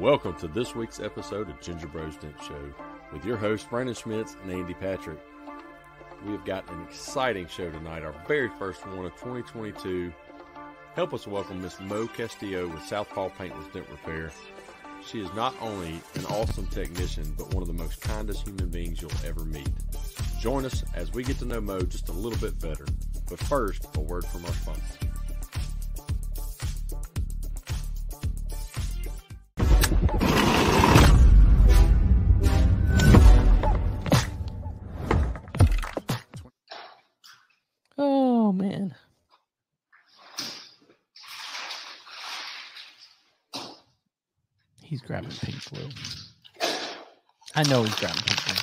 Welcome to this week's episode of Ginger Bros Dent Show with your hosts Brandon Schmitz and Andy Patrick. We have got an exciting show tonight, our very first one of 2022. Help us welcome Miss Mo Castillo with Southpaw Paintless Dent Repair. She is not only an awesome technician, but one of the most kindest human beings you'll ever meet. Join us as we get to know Mo just a little bit better. But first, a word from our sponsor. Oh, man. He's grabbing pink glue. I know he's grabbing pink glue.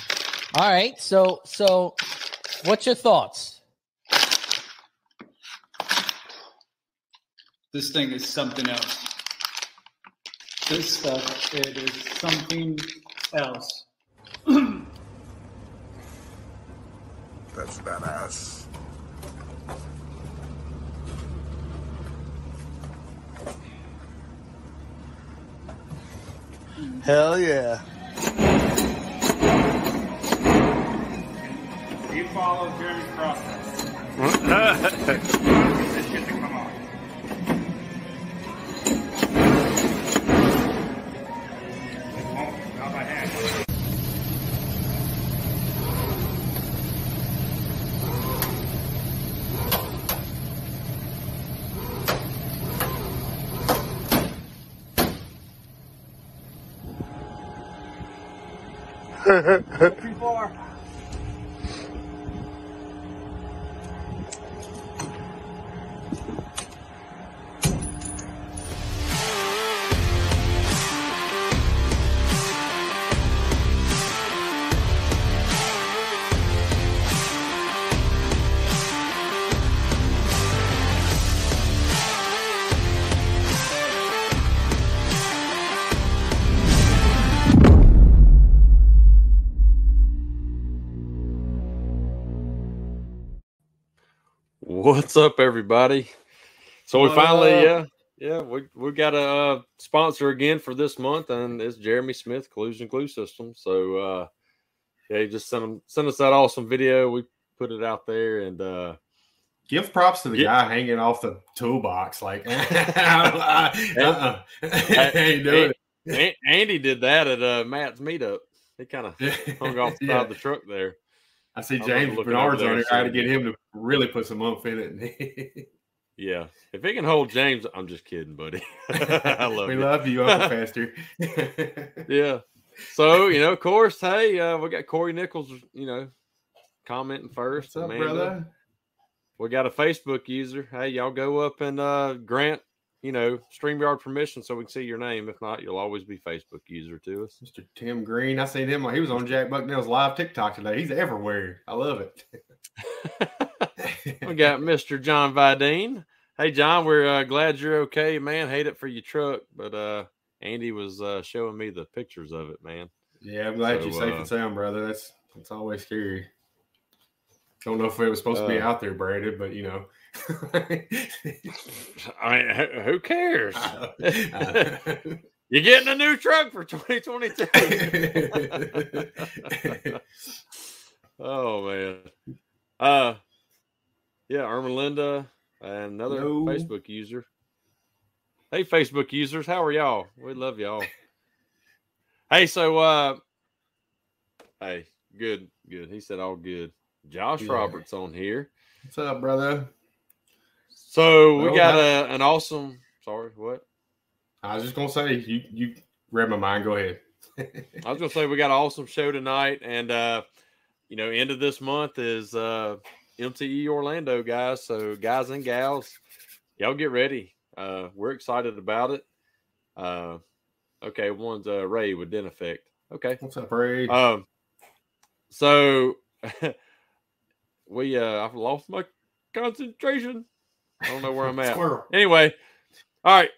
All right, so what's your thoughts? This thing is something else. This stuff, it is something else. That's badass. Hell yeah. You follow Jerry's process. This shit to come on. Not by hand. Too far. What's up, everybody? So we finally, we got a sponsor again for this month, and it's Jeremy Smith Collusion Glue System. So, he just sent us that awesome video. We put it out there, and give props to the guy hanging off the toolbox. Like, how you doing it? Andy did that at Matt's meetup. He kind of hung off the side of the truck there. I see James Bernard's on here. I had to get him to really put some oomph in it. Yeah. If he can hold James, I'm just kidding, buddy. I love we love you, Uncle Pastor. Yeah. So, of course, hey, we got Corey Nichols, commenting first. What's up, Amanda. brother? We got a Facebook user. Hey, y'all go up and grant, StreamYard permission so we can see your name. If not, you'll always be Facebook user to us. Mr. Tim Green. I seen him. He was on Jack Bucknell's live TikTok today. He's everywhere. I love it. We got Mr. John Vidine. Hey, John, we're glad you're okay, man. Hate it for your truck, but Andy was showing me the pictures of it, man. Yeah, I'm glad you're safe and sound, brother. That's always scary. Don't know if it was supposed to be out there, Brandon, but I mean, who cares? You're getting a new truck for 2022. Oh man. Yeah, Ermelinda, another Facebook user. Hey, Facebook users, how are y'all? We love y'all. Hey, so hey, good. He said all good. Josh Roberts on here. What's up, brother? So we got an awesome. Sorry, what? I was just gonna say you read my mind. Go ahead. I was gonna say we got an awesome show tonight, and end of this month is MTE Orlando, guys. So guys and gals, y'all get ready. We're excited about it. Okay, one's Ray with Den Effect. Okay, what's up, Ray? So I've lost my concentration. I don't know where I'm at. Anyway, all right.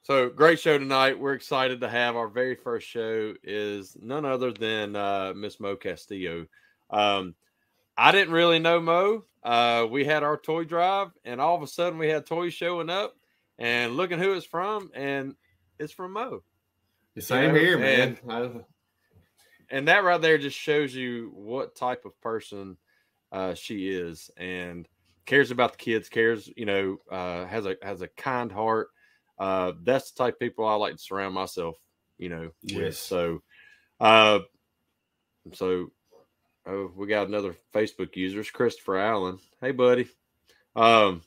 So great show tonight. We're excited to have our very first show is none other than Miss Mo Castillo. I didn't really know Mo. We had our toy drive, and all of a sudden we had toys showing up, and looking who it's from, and it's from Mo. Same here, man. And that right there just shows you what type of person she is, and cares about the kids, cares, has a kind heart. That's the type of people I like to surround myself, with. Yes. So, we got another Facebook user, it's Christopher Allen. Hey, buddy. So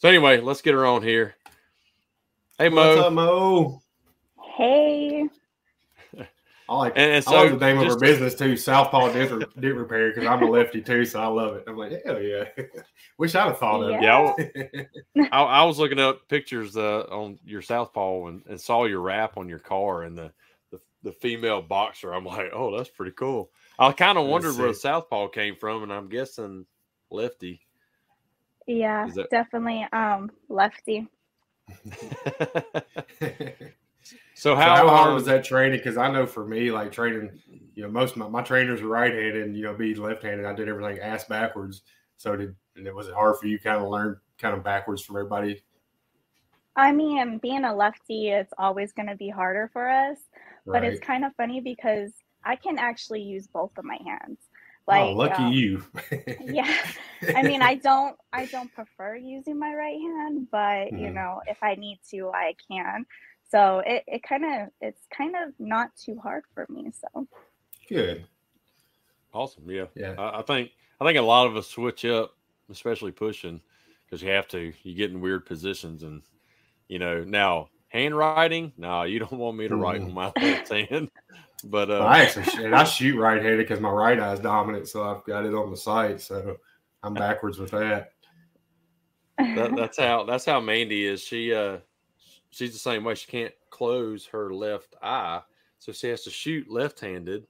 anyway, let's get her on here. Hey, Mo. What's up, Mo? Hey. I like the name of her business too, Southpaw Dent Repair, because I'm a lefty too, so I love it. I'm like, hell yeah. Wish I'd have thought of it. Yeah, I was looking up pictures on your Southpaw and saw your wrap on your car and the female boxer. I'm like, oh, that's pretty cool. I kind of wondered where the Southpaw came from, and I'm guessing lefty. Yeah, definitely lefty. So how hard was that training? Because I know for me, like training, most of my trainers are right-handed, and being left-handed, I did everything ass backwards. So was it hard for you kind of learn kind of backwards from everybody? I mean, being a lefty, it's always going to be harder for us, but it's kind of funny because I can actually use both of my hands. Like, lucky you. Yeah. I mean, I don't prefer using my right hand, but if I need to, I can. So it's kind of not too hard for me. So good. Awesome. Yeah. I think a lot of us switch up, especially pushing, because you have to. You get in weird positions, and now handwriting. No, you don't want me to write with my left hand. But I shoot right-handed because my right eye is dominant, so I've got it on the sight. So I'm backwards with that. That's how Mandy is. She's the same way. She can't close her left eye, so she has to shoot left-handed.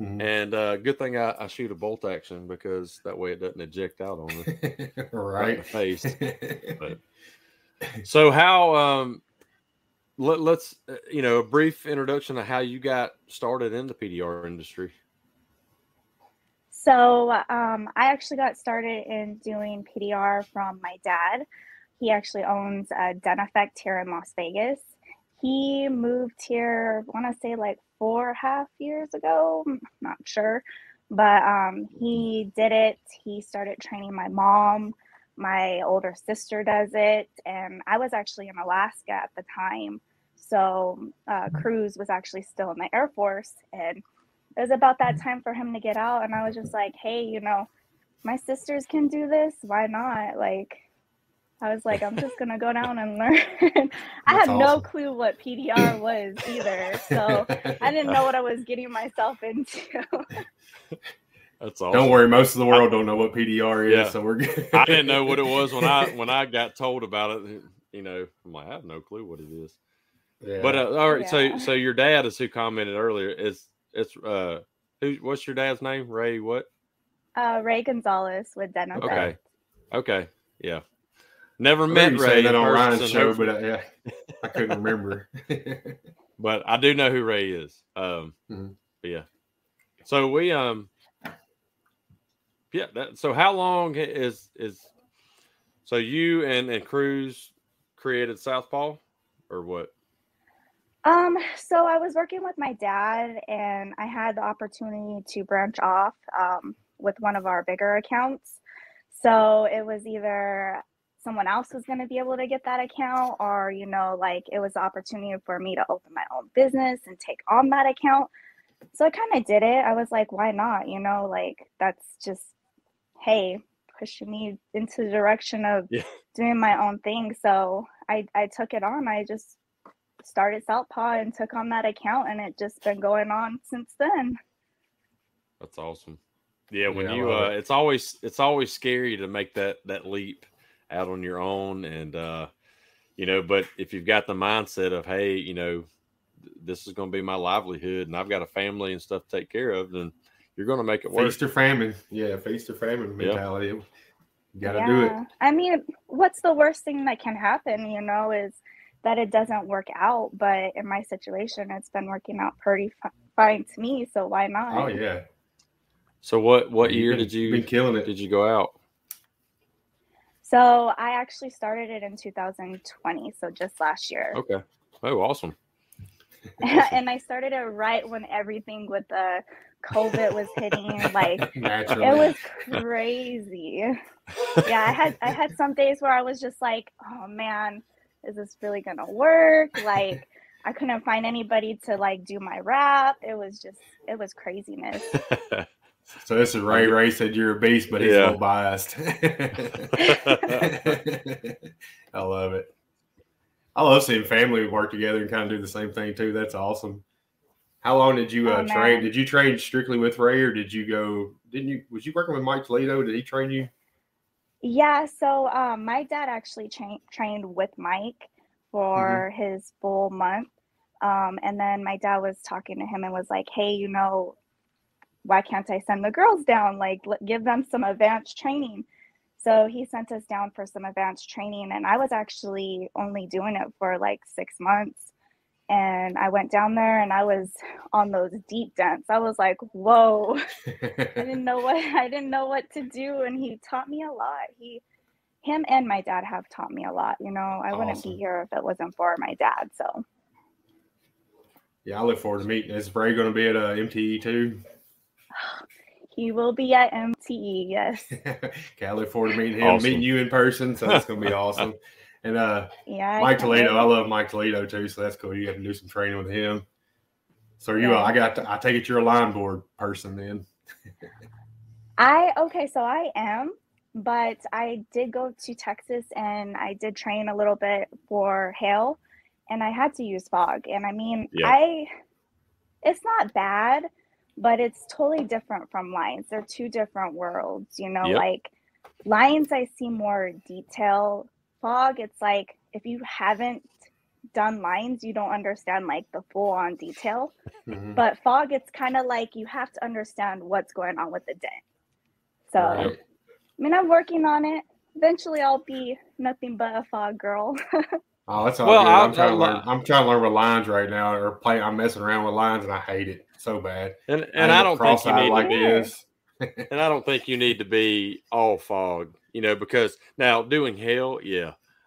Mm-hmm. And good thing I shoot a bolt action, because that way it doesn't eject out on me right in the face. But, so how let's a brief introduction of how you got started in the PDR industry. So I actually got started in doing PDR from my dad. He actually owns a Den Effect here in Las Vegas. He moved here, I want to say like 4.5 years ago. I'm not sure. But he did it. He started training my mom. My older sister does it. And I was actually in Alaska at the time. So Cruz was actually still in the Air Force. And it was about that time for him to get out. And I was just like, hey, my sisters can do this. Why not? Like, I was like, I'm just going to go down and learn. I had no clue what PDR was either. So I didn't know what I was getting myself into. That's awesome. Don't worry. Most of the world don't know what PDR is. Yeah. So we're good. I didn't know what it was when I got told about it. I'm like, I have no clue what it is. Yeah. But all right. Yeah. So your dad is who commented earlier. What's your dad's name? Ray what? Ray Gonzalez with Den Effect. Okay. Yeah. Never met Ray that on Ryan's show, but I couldn't remember. But I do know who Ray is. But yeah. So we so how long is so you and Cruz created Southpaw, or what? So I was working with my dad, and I had the opportunity to branch off with one of our bigger accounts. So it was either someone else was going to be able to get that account, or, it was the opportunity for me to open my own business and take on that account. So I kind of did it. I was like, why not? That's just, hey, pushing me into the direction of doing my own thing. So I took it on. I just started Southpaw and took on that account, and it just been going on since then. That's awesome. Yeah, when it's always scary to make that leap out on your own, and but if you've got the mindset of, hey, this is going to be my livelihood, and I've got a family and stuff to take care of, then you're going to make it work. Feast or famine. Yeah, feast or famine mentality. You got to do it. I mean, what's the worst thing that can happen, is that it doesn't work out. But in my situation, it's been working out pretty fine to me. So why not? Oh, yeah. So what year did you been killing it? Did you go out? So I actually started it in 2020. So just last year. Okay. Oh, awesome. And I started it right when everything with the COVID was hitting. Like, Naturally. it was crazy. Yeah, I had some days where I was just like, oh man, is this really gonna work? Like, I couldn't find anybody to like do my rap. It was craziness. So this is Ray. Ray said you're a beast, but he's a little biased. I love it. I love seeing family work together and kind of do the same thing too. That's awesome. How long did you train? Man. Did you train strictly with Ray, or did you go? Was you working with Mike Toledo? Did he train you? Yeah, so my dad actually trained with Mike for his full month. And then my dad was talking to him and was like, hey, you know, why can't I send the girls down? Like, give them some advanced training. So he sent us down for some advanced training. And I was actually only doing it for like 6 months. And I went down there and I was on those deep dents. I was like, whoa, I didn't know what to do. And he taught me a lot. Him and my dad have taught me a lot. You know, I wouldn't be here if it wasn't for my dad. So yeah, I look forward to meeting. Is Ray going to be at MTE too? He will be at MTE, yes. Okay, I look forward to meeting you in person. So that's going to be awesome. And yeah, Mike Toledo, I love Mike Toledo too. So that's cool. You have to do some training with him. So I take it you're a line board person then. So I am, but I did go to Texas and I did train a little bit for hail, and I had to use fog. And I mean, it's not bad, but it's totally different from lines. They're two different worlds, you know, like lines, I see more detail. Fog, it's like, if you haven't done lines, you don't understand like the full on detail. But fog, it's kind of like you have to understand what's going on with the dent. So, I mean, I'm working on it. Eventually, I'll be nothing but a fog girl. Oh, that's all good. I'm trying to learn with lines right now, I'm messing around with lines, and I hate it so bad. And I don't think you need like to this. And I don't think you need to be all fog, you know, because now doing hail,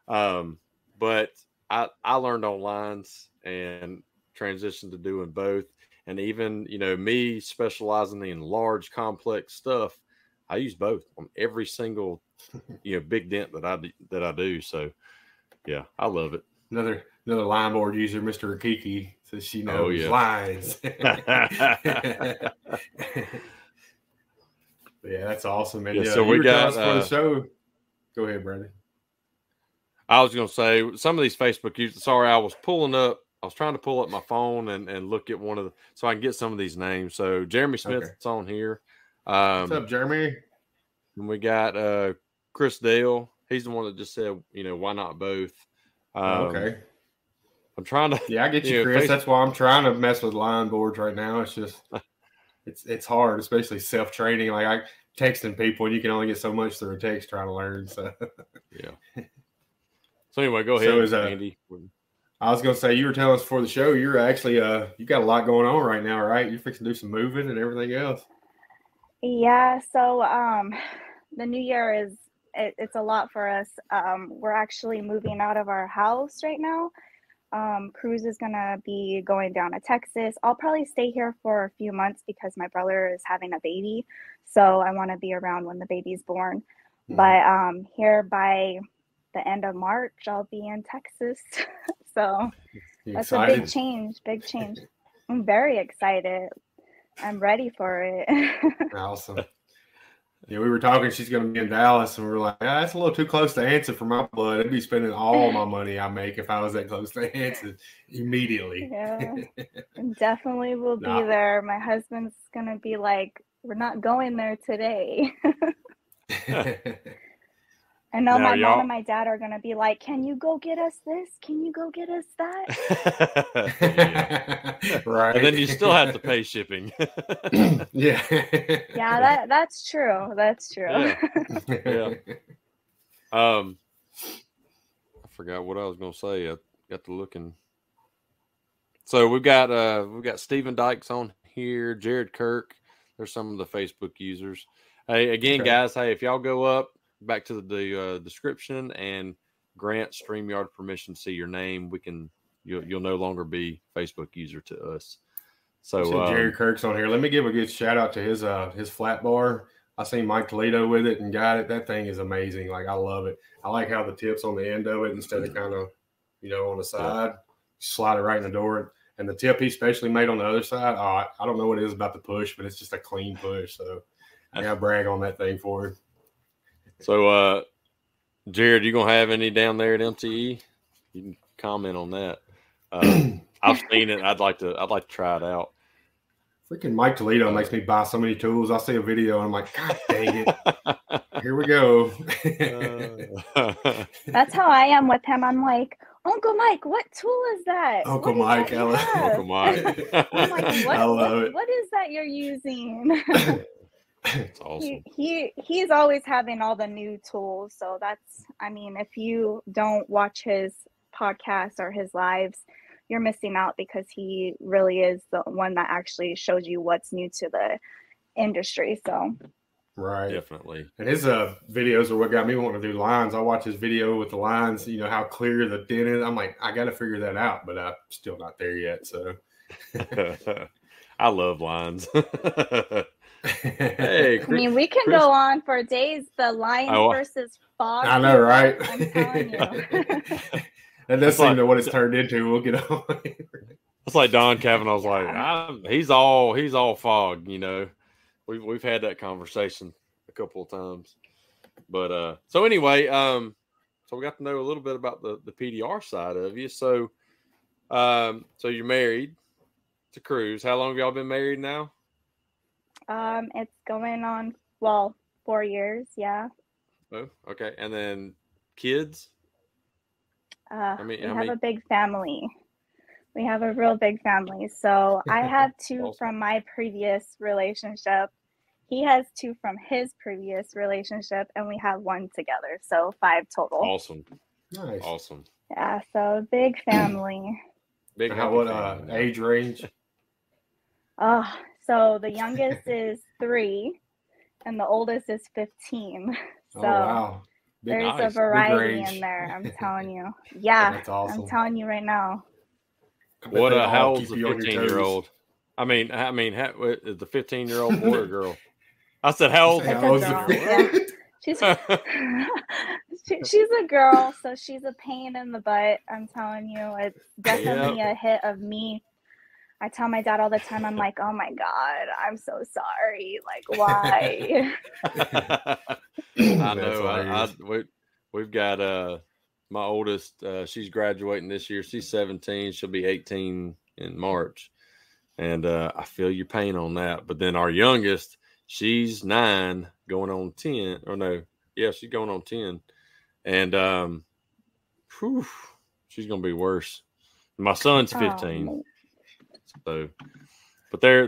but I learned on lines and transitioned to doing both. And even, you know, me specializing in large, complex stuff, I use both on every single, you know, big dent that I do. So, yeah, I love it. Another line board user, Mr. Akiki, says she knows lines. Yeah, that's awesome. And so we got for the show. Go ahead, Brandon. I was going to say some of these Facebook users. Sorry, I was trying to pull up my phone and look at one of so I can get some of these names. So Jeremy Smith's on here. What's up, Jeremy? And we got Chris Dale. He's the one that just said, you know, why not both? Okay. I'm trying to. Yeah, I get you, Chris. That's why I'm trying to mess with line boards right now. It's just, it's hard, especially self training. Like I texting people, and you can only get so much through a text trying to learn. So yeah. So anyway, go ahead, Andy. I was gonna say, you were telling us before the show, you're actually you got a lot going on right now, right? You're fixing to do some moving and everything else. Yeah. So the new year it's a lot for us. We're actually moving out of our house right now. Cruz is gonna be going down to Texas. I'll probably stay here for a few months because my brother is having a baby, so I want to be around when the baby's born. But here by the end of March, I'll be in Texas. So that's a big change. I'm very excited. I'm ready for it. Awesome. Yeah, we were talking. She's going to be in Dallas, and we were like, that's a little too close to Anson for my blood. I'd be spending all my money I make if I was that close to Anson immediately. Yeah, definitely will be there. My husband's going to be like, we're not going there today. I know my mom and my dad are going to be like, can you go get us this? Can you go get us that? Right. And then you still have to pay shipping. Yeah. Yeah, that's true. That's true. Yeah. I forgot what I was going to say. I got to looking. So we've got Stephen Dykes on here, Jared Kirk. There's some of the Facebook users. Hey, again, guys, if y'all go up, back to the description and grant StreamYard permission to see your name, we can you'll no longer be Facebook user to us. So Jerry Kirk's on here. Let me give a good shout out to his flat bar. I seen Mike Toledo with it and got it. That thing is amazing. Like, I love it. I like how the tip's on the end of it instead of kind of, on the side. Slide it right in the door. And the tip he specially made on the other side, I don't know what it is about the push, but it's just a clean push. So I gotta brag on that thing for him. So, Jared, you gonna have any down there at MTE? You can comment on that. I've seen it. I'd like to try it out. Freaking Mike Toledo makes me buy so many tools. I see a video and I'm like, God dang it. Here we go. That's how I am with him. I'm like, Uncle Mike, what tool is that? Uncle Mike. I'm like, I love it. What is that you're using? It's awesome. He's always having all the new tools. So that's, if you don't watch his podcasts or his lives, you're missing out, because he really is the one that actually shows you what's new to the industry. So right, definitely. And his videos are what got me wanting to do lines. I watch his video with the lines, how clear the dent is. I'm like, I got to figure that out, but I'm still not there yet. So I love lines. Hey, we can go on for days. The lines versus fog. I know, right? I'm telling you. That does seem to what it's turned into. We'll get on. It's like Don Cavanaugh's like, he's all fog, We've had that conversation a couple of times. But so anyway, so we got to know a little bit about the PDR side of you. So so you're married to Cruz. How long have y'all been married now? It's going on 4 years, yeah. Oh, okay. And then kids? We have a big family. We have a real big family. So I have 2 awesome. From my previous relationship. He has 2 from his previous relationship, and we have 1 together. So 5 total. Awesome. Nice. Awesome. Yeah, so big family. Big. What age range? So the youngest is 3 and the oldest is 15. So wow. There's a variety in there, I'm telling you. Yeah, that's awesome. I'm telling you right now. What how old's the 15-year-old? I mean, is the 15-year-old boy or girl? I said, how old? Yeah. She's a girl, so she's a pain in the butt. I'm telling you, it's definitely a hit of me. I tell my dad all the time, I'm like, oh my God, I'm so sorry. Like, why? I know. We've got my oldest, she's graduating this year. She's 17. She'll be 18 in March. And I feel your pain on that. But then our youngest, she's 9 going on 10. Or no, yeah, she's going on 10. And she's going to be worse. My son's 15. So, but they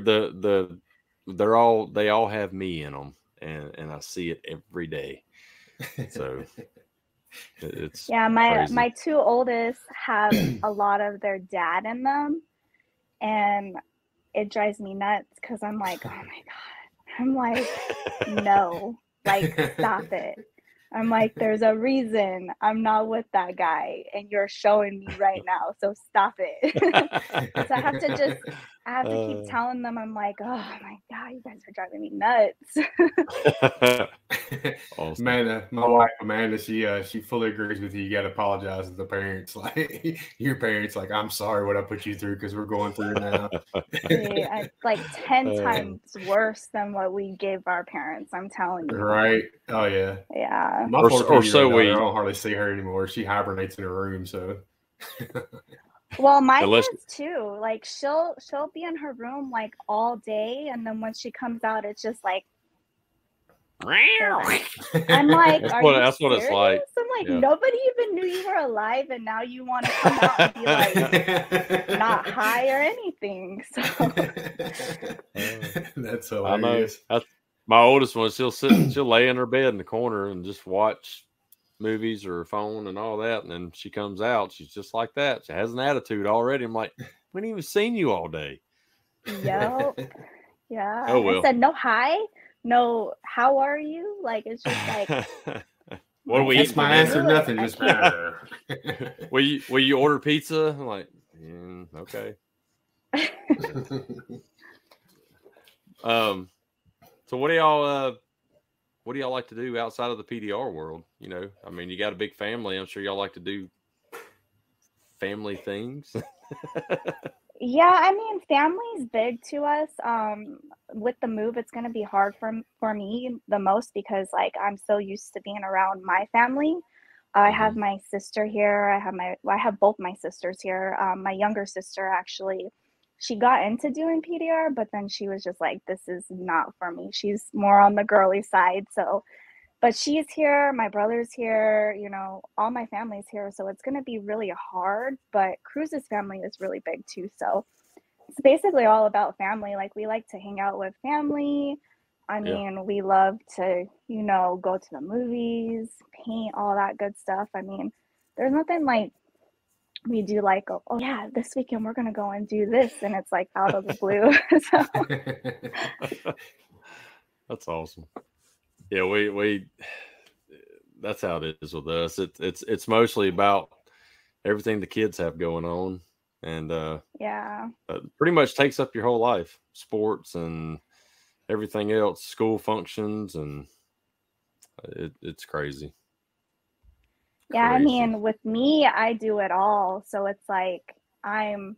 all have me in them, and I see it every day. So it's my 2 oldest have a lot of their dad in them, and it drives me nuts because I'm like, oh my God, I'm like, no, like, stop it. I'm like, there's a reason I'm not with that guy, and you're showing me right now. So stop it. So I have to keep telling them. I'm like, oh my God, you guys are driving me nuts. Awesome. Amanda, my wife Amanda, she fully agrees with you. You got to apologize to the parents. Like, your parents, like, I'm sorry what I put you through because we're going through it now. It's like 10 times worse than what we gave our parents. I'm telling you. Right? Oh yeah. Yeah. My or so I don't hardly see her anymore. She hibernates in her room, so. Well, my kids too. Like, she'll be in her room like all day, and then when she comes out, it's just like. I'm like, that's what it's like. I'm like, nobody even knew you were alive, and now you want to come out and be like, not high or anything. So that's hilarious. I know. My oldest one, she'll lay in her bed in the corner and just watch movies or her phone and all that. And then she comes out, she's just like that. She has an attitude already. I'm like, we haven't even seen you all day. Yep. Yeah. Oh, well. I said, no hi, no how are you? Like, it's just like, what do we eat? My answer, nothing. Just will you order pizza? I'm like, Okay. So what do y'all like to do outside of the PDR world? You know, I mean, you got a big family. I'm sure y'all like to do family things. Yeah, I mean, family's big to us. With the move, it's gonna be hard for me the most because like I'm so used to being around my family. I have my sister here. I have both my sisters here. My younger sister actually, she got into doing PDR, but then she was just like, "This is not for me." She's more on the girly side, so. But she's here. My brother's here. You know, all my family's here, so it's gonna be really hard. But Cruz's family is really big too, so it's basically all about family. Like we like to hang out with family. I mean, we love to, you know, go to the movies, paint, all that good stuff. I mean, there's nothing like we do like, oh yeah, this weekend we're gonna go and do this, and it's like out of the blue. So. That's awesome. Yeah, we that's how it is with us. It's mostly about everything the kids have going on, and pretty much takes up your whole life, sports and everything else, school functions, and it's crazy. Yeah, I mean, with me, I do it all. So it's like I'm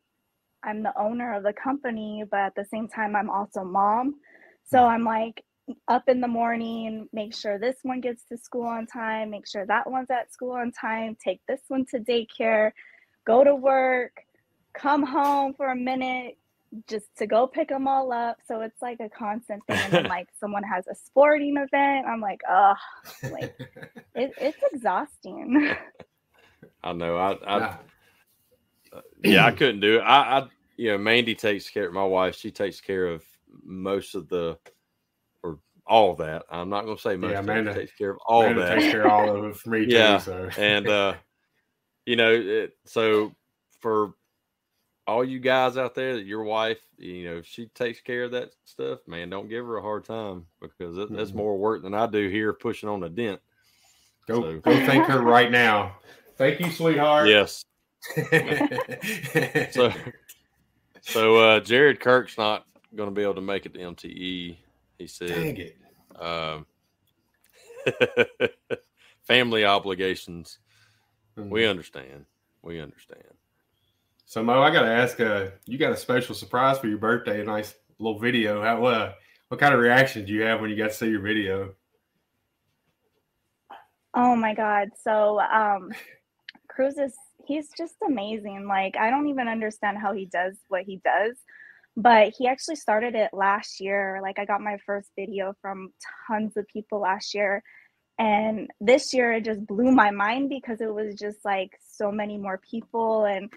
the owner of the company, but at the same time, I'm also mom. So I'm like up in the morning, make sure this one gets to school on time, make sure that one's at school on time, take this one to daycare, go to work, come home for a minute just to go pick them all up. So it's like a constant thing. And then like someone has a sporting event, I'm like, oh, like it's exhausting. I know. I couldn't do it. You know, Mandy takes care. My wife, she takes care of most of or all of that. I'm not going to say most. Amanda takes care of all of that. Takes care of all of it for me too. Yeah, so. And you know, so for all you guys out there, that your wife, you know, if she takes care of that stuff, man, don't give her a hard time because that's more work than I do here pushing on a dent. Go thank her right now. Thank you, sweetheart. Yes. So Jared Kirk's not going to be able to make it to MTE. He said, "Dang it." Family obligations. We understand. So Mo, I got to ask, you got a special surprise for your birthday, a nice little video. What kind of reaction do you have when you got to see your video? Oh my God. So Cruz he's just amazing. Like I don't even understand how he does what he does, but he actually started it last year. Like I got my first video from tons of people last year. And this year it just blew my mind because it was just like so many more people, and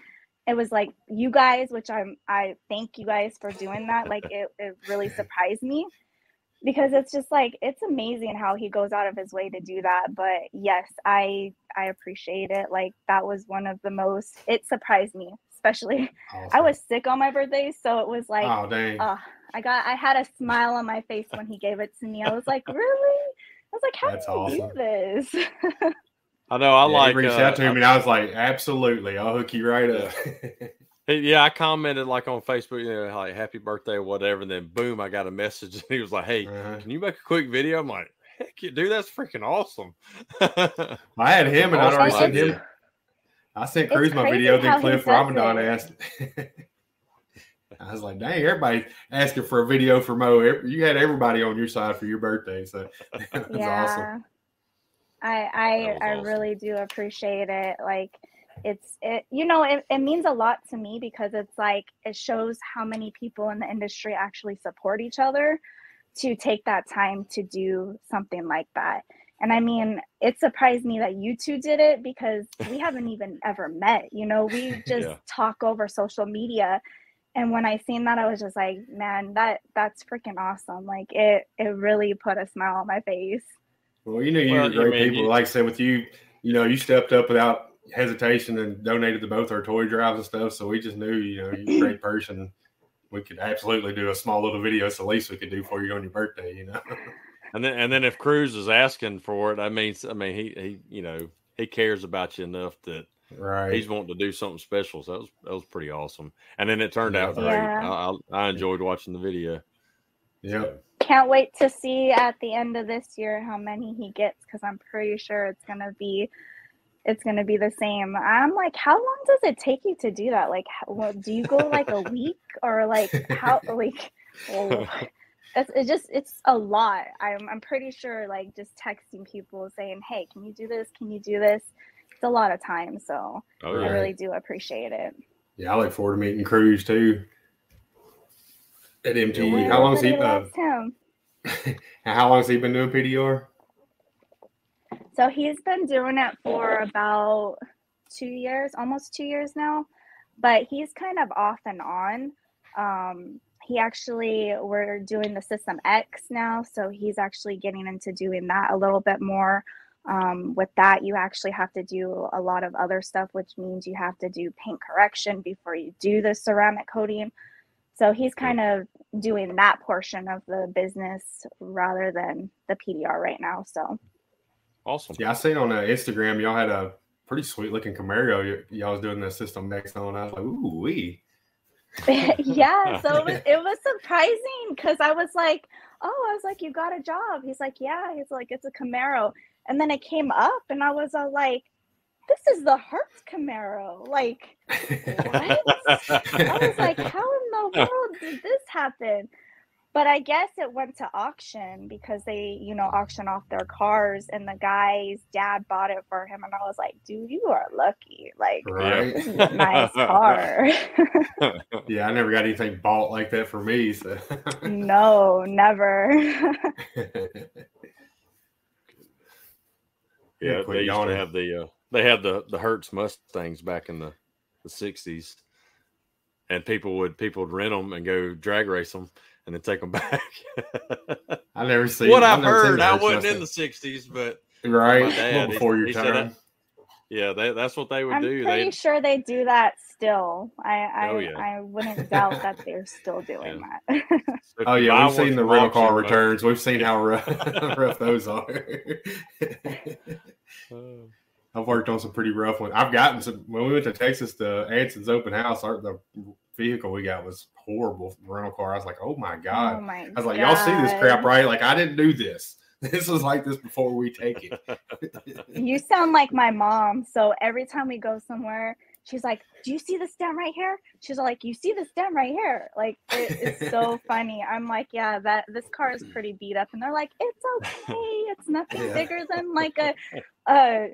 it was like you guys, which I thank you guys for doing that. Like it really surprised me because it's just like it's amazing how he goes out of his way to do that. But yes, I appreciate it. Like that was one of the most, it surprised me, especially awesome. I was sick on my birthday, so it was like, oh dang. I had a smile on my face when he gave it to me. I was like, really? I was like, how That's do you awesome. do this? I know. He reached out to him, and I was like, absolutely, I'll hook you right up. Yeah, I commented like on Facebook, you know, like happy birthday or whatever, and then boom, I got a message, and he was like, "Hey, can you make a quick video?" I'm like, "Heck yeah, dude, that's freaking awesome." I had him, and I'd already sent him. I sent Cruz my video, then Cliff Ramadan asked. I was like, dang, everybody asking for a video for Mo. You had everybody on your side for your birthday, so that was awesome. I really do appreciate it. Like it means a lot to me because it's like it shows how many people in the industry actually support each other to take that time to do something like that. And I mean, it surprised me that you two did it because we haven't even ever met. You know, we just talk over social media. And when I seen that, I was just like, man, that's freaking awesome. Like it really put a smile on my face. Well, you know, you're great people. Like I said, with you, you know, you stepped up without hesitation and donated to both our toy drives and stuff. So we just knew, you know, you're a great person. We could absolutely do a small little video. It's the least we could do for you on your birthday, you know. And then if Cruz is asking for it, I mean, he you know, he cares about you enough that Right. he's wanting to do something special. So that was pretty awesome. And then it turned out great. Yeah. I enjoyed watching the video. Yep. Can't wait to see at the end of this year how many he gets, because I'm pretty sure it's gonna be the same. I'm like, how long does it take you to do that? Like, do you go like a week, or like how like? Oh, it's a lot. I'm pretty sure, like, just texting people saying, hey, can you do this? Can you do this? It's a lot of time. So I really do appreciate it. Yeah, I look forward to meeting Cruz too at MTE. Yeah, How long has he him. How long has he been doing PDR? So he's been doing it for about 2 years, almost 2 years now, but he's kind of off and on. We're doing the System X now, so he's actually getting into doing that a little bit more. With that, you actually have to do a lot of other stuff, which means you have to do paint correction before you do the ceramic coating. So he's kind of doing that portion of the business rather than the PDR right now. So awesome. Yeah, I seen on Instagram y'all had a pretty sweet looking Camaro. Y'all was doing the System X on. I was like, ooh wee. Yeah, so it was surprising, because I was like, you got a job? He's like, yeah. He's like, it's a Camaro. And then it came up, and I was all like, this is the Hertz Camaro. Like, what? I was like, how in the world did this happen? But I guess it went to auction, because they, auction off their cars, and the guy's dad bought it for him. And I was like, dude, you are lucky. Like, this is a nice car. Yeah, I never got anything bought like that for me. So. No, never. Yeah, they used to have they had the Hertz Mustangs back in the 60s, and people would rent them and go drag race them and then take them back. I never seen what I've heard. I wasn't in the 60s, but right, my dad, before your time. That's what they would do. I'm pretty sure they do that still. I wouldn't doubt that they're still doing that. Oh yeah, we've seen the rental car returns. We've seen how rough those are. I've worked on some pretty rough ones. I've gotten some. When we went to Texas to Anson's open house, the vehicle we got was horrible rental car. I was like, oh my God. I was like, y'all see this crap, right? Like, I didn't do this. This was like this before we take it. You sound like my mom. So every time we go somewhere, she's like, do you see the stem right here? She's like, you see the stem right here? Like, it's so funny. I'm like, yeah, this car is pretty beat up. And they're like, it's okay. It's nothing bigger than like a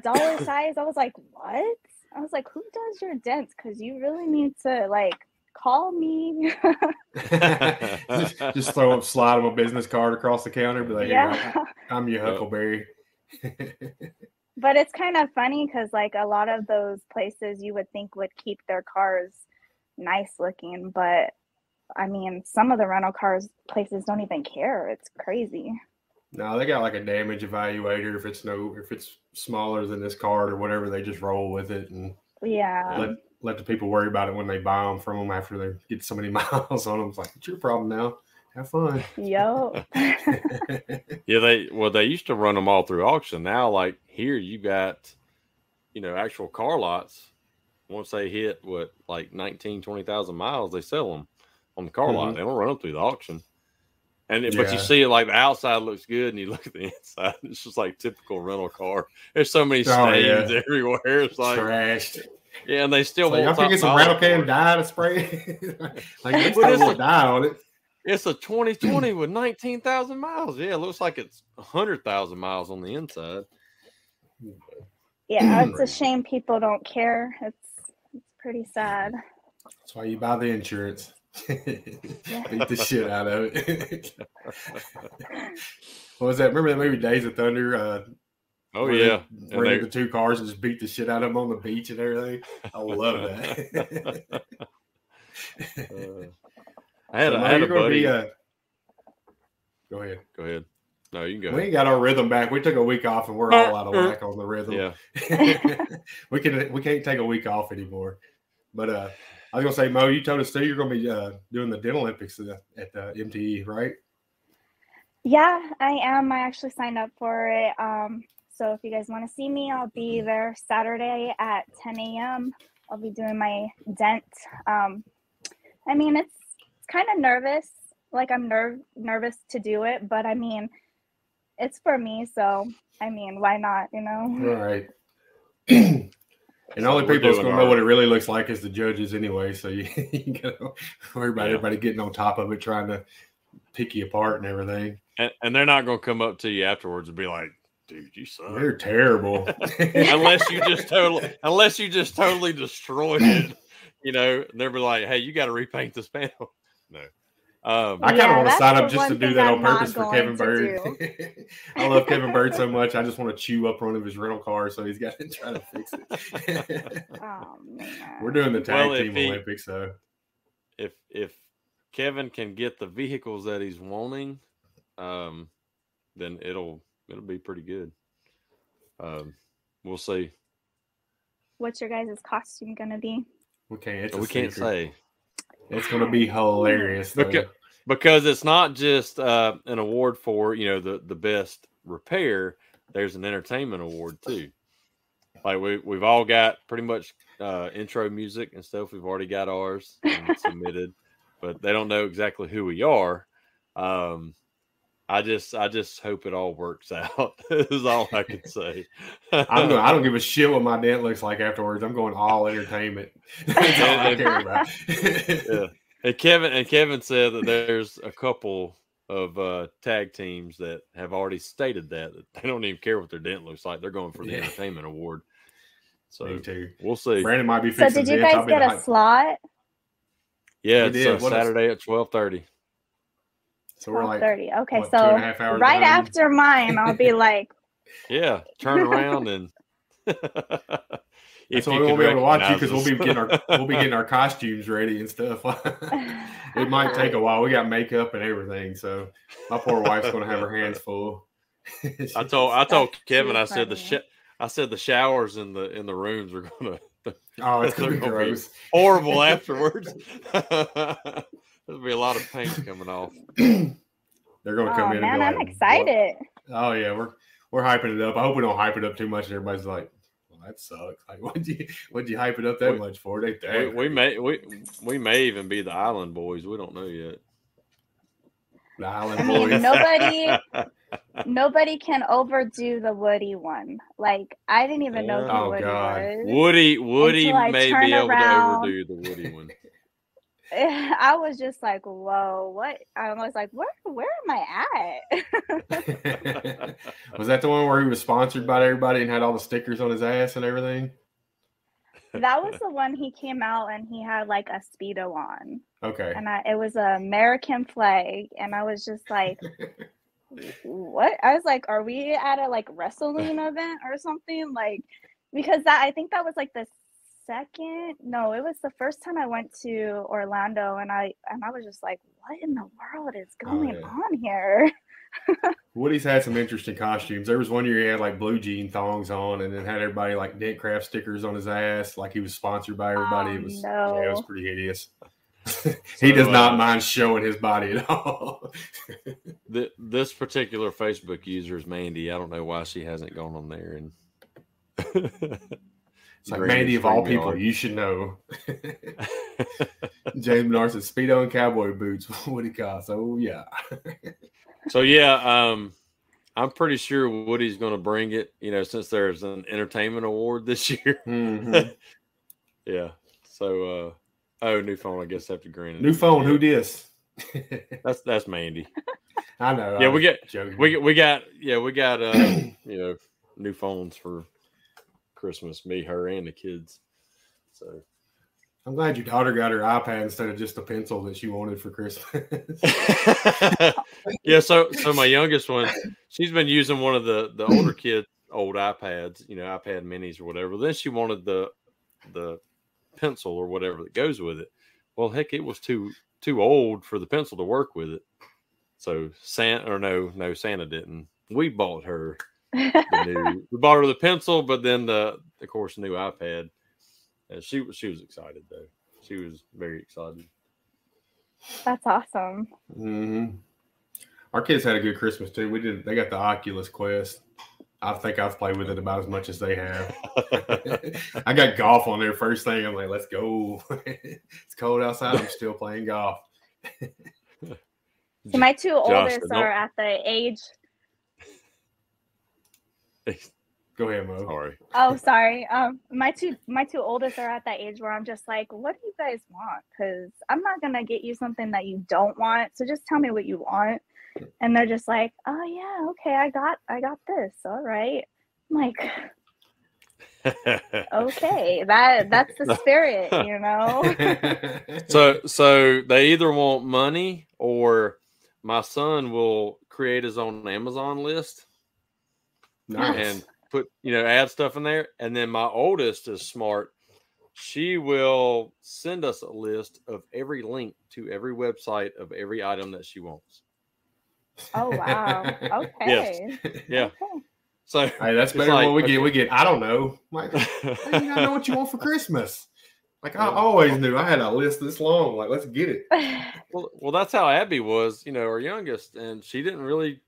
dollar size. I was like, what? I was like, who does your dents? Because you really need to, like, call me. just slide them a business card across the counter. Be like, yeah, I'm your Huckleberry. But it's kind of funny, because like a lot of those places you would think would keep their cars nice looking, but I mean, some of the rental cars places don't even care. It's crazy. No, they got like a damage evaluator. If it's smaller than this card or whatever, they just roll with it and let the people worry about it when they buy them from them after they get so many miles on them. It's like, it's your problem now. Have fun. Yo. Yeah, they used to run them all through auction. Now, like here, you got, actual car lots. Once they hit like 19,000, 20,000 miles, they sell them on the car lot. They don't run them through the auction. But you see it, like the outside looks good, and you look at the inside, it's just like typical rental car. There's so many stains everywhere. It's like trashed. Yeah, and they still won't. Y'all can get some rattle can dye to spray. Like they still won't dye on it. It's a 2020 with 19,000 miles. Yeah, it looks like it's 100,000 miles on the inside. Yeah, it's a shame people don't care. It's pretty sad. That's why you buy the insurance. Beat the shit out of it. What was that? Remember that movie Days of Thunder? Oh yeah, rented the two cars and just beat the shit out of them on the beach and everything. I love that. I had a buddy. Go ahead. Go ahead. No, you can go. We ain't got our rhythm back. We took a week off and we're all out of whack on the rhythm. Yeah. we can't take a week off anymore. But I was gonna say, Mo, you told us too you're gonna be doing the Dental Olympics at the MTE, right? Yeah, I am. I actually signed up for it. So if you guys want to see me, I'll be there Saturday at 10 a.m. I'll be doing my dent. I mean, it's kind of nervous. Like I'm nervous to do it, but I mean, it's for me. So I mean, why not? You know? Right. And So only we're people that's doing going to know our- what it really looks like is the judges anyway. So you got to worry about Yeah. everybody getting on top of it, trying to pick you apart and everything. And they're not going to come up to you afterwards and be like, dude, you suck. They're terrible. unless you just totally destroyed it, you know, and they'll be like, hey, you got to repaint this panel. No. I kind of Yeah, want to that's sign the up just to one do thing that on I'm not purpose for going Kevin to Bird. I love Kevin Bird so much. I just want to chew up one of his rental cars, so he's got to try to fix it. Oh man. We're doing the tag Well, if team he- Olympics, so If Kevin can get the vehicles that he's wanting, then it'll be pretty good. We'll see. What's your guys' costume gonna be? we can't. It's a We can't secret. say It's going to be hilarious. Though. because it's not just an award for, you know, the best repair. There's an entertainment award too. Like we've all got pretty much intro music and stuff. We've already got ours and submitted, but they don't know exactly who we are. I just hope it all works out. Is all I can say. I don't give a shit what my dent looks like afterwards. I'm going all entertainment. That's all I care about. Yeah. And Kevin said that there's a couple of tag teams that have already stated that they don't even care what their dent looks like. They're going for the entertainment award. So Me too. We'll see. Brandon might be So fixing did you dents. guys get a slot? Yeah, We it's did. What Saturday at 12:30. So we're like 12:30. Okay, what, so 2.5 hours right behind? after mine, I'll be like, Yeah, turn around and. So we won't be able to watch you because we'll be getting our costumes ready and stuff. It might take a while. We got makeup and everything, so my poor wife's going to have her hands full. I told Kevin. too I said funny. I said the showers in the rooms are gonna Oh, it's going to be They're gonna be- gross. horrible afterwards. There'll be a lot of paint coming off. They're going to come oh in. man, and be I'm like, excited. "What?" Oh yeah, we're hyping it up. I hope we don't hype it up too much, and everybody's like, "Well, that sucks." Like, what'd you hype it up that much for? We may even be the Island Boys. We don't know yet. the Island I mean, Boys. nobody can overdo the Woody one. Like, I didn't even know who Oh, Woody God. was. Woody Until I may turn be able around. to overdo the Woody one. I was just like, whoa, what? I was like, where am I at? Was that the one where he was sponsored by everybody and had all the stickers on his ass and everything? That was the one he came out and he had like a Speedo on. Okay. And it was an American flag. And I was just like, what? I was like, are we at a like wrestling event or something? Like, because I think that was like the it was the first time I went to Orlando, and I was just like, what in the world is going on here? Woody's had some interesting costumes. There was one year he had like blue jean thongs on, and then had everybody like Dentcraft stickers on his ass, like he was sponsored by everybody. It was pretty hideous. He does not mind showing his body at all. This particular Facebook user is Mandy. I don't know why she hasn't gone on there and. It's like Mandy, of all people, you should know. James Bernard said, Speedo and cowboy boots. What he costs? Oh, yeah. So, yeah, I'm pretty sure Woody's going to bring it, you know, since there's an entertainment award this year. Mm-hmm. Yeah. So, new phone, I guess, after granted. New phone, who dis? That's Mandy. I know. Yeah, we got you know, new phones for Christmas, me, her, and the kids. So I'm glad your daughter got her iPad instead of just a pencil that she wanted for Christmas. Yeah, so my youngest one, she's been using one of the older kids' old iPads, you know, iPad minis or whatever. Then she wanted the pencil or whatever that goes with it. Well, heck, it was too old for the pencil to work with it. So Santa didn't. We bought her we bought her the pencil, but then of course the new iPad. And she was excited though. She was very excited. That's awesome. Mm-hmm. Our kids had a good Christmas too. They got the Oculus Quest. I think I've played with it about as much as they have. I got golf on there first thing. I'm like, let's go. It's cold outside. I'm still playing golf. See, my two Josh, oldest are at the age. Go ahead, Mo. Sorry. Oh, sorry. My two oldest are at that age where I'm just like, what do you guys want? Because I'm not gonna get you something that you don't want. So just tell me what you want. And they're just like, oh yeah, okay, I got this. All right. I'm like, okay, that's the spirit, you know. So they either want money or my son will create his own Amazon list. Nice. And put, add stuff in there. And then my oldest is smart. She will send us a list of every link to every website of every item that she wants. Oh, wow. Okay. Yes. Yeah. Okay. So hey, that's better than what we get. We get, I don't know. Like, how do you not know what you want for Christmas? Like, I always knew. I had a list this long. Like, let's get it. Well, that's how Abby was, our youngest. And she didn't really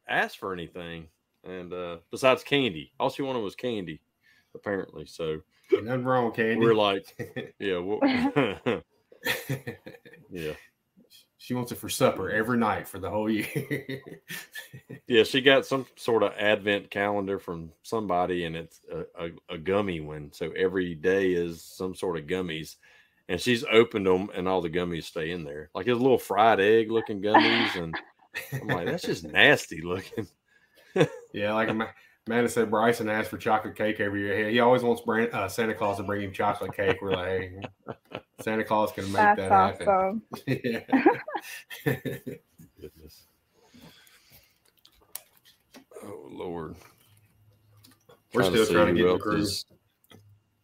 ask for anything. And besides candy, all she wanted was candy, apparently. So ain't nothing wrong with candy. We're like, yeah, yeah. She wants it for supper every night for the whole year. Yeah, she got some sort of advent calendar from somebody, and it's a gummy one. So every day is some sort of gummies, and she's opened them, and all the gummies stay in there, like it's little fried egg looking gummies. And I'm like, that's just nasty looking. Yeah, like Amanda said, Bryson asked for chocolate cake every year. He always wants Santa Claus to bring him chocolate cake. We're like, hey, Santa Claus can make that happen. Awesome. Goodness. Oh Lord. We're still trying to get in the groove.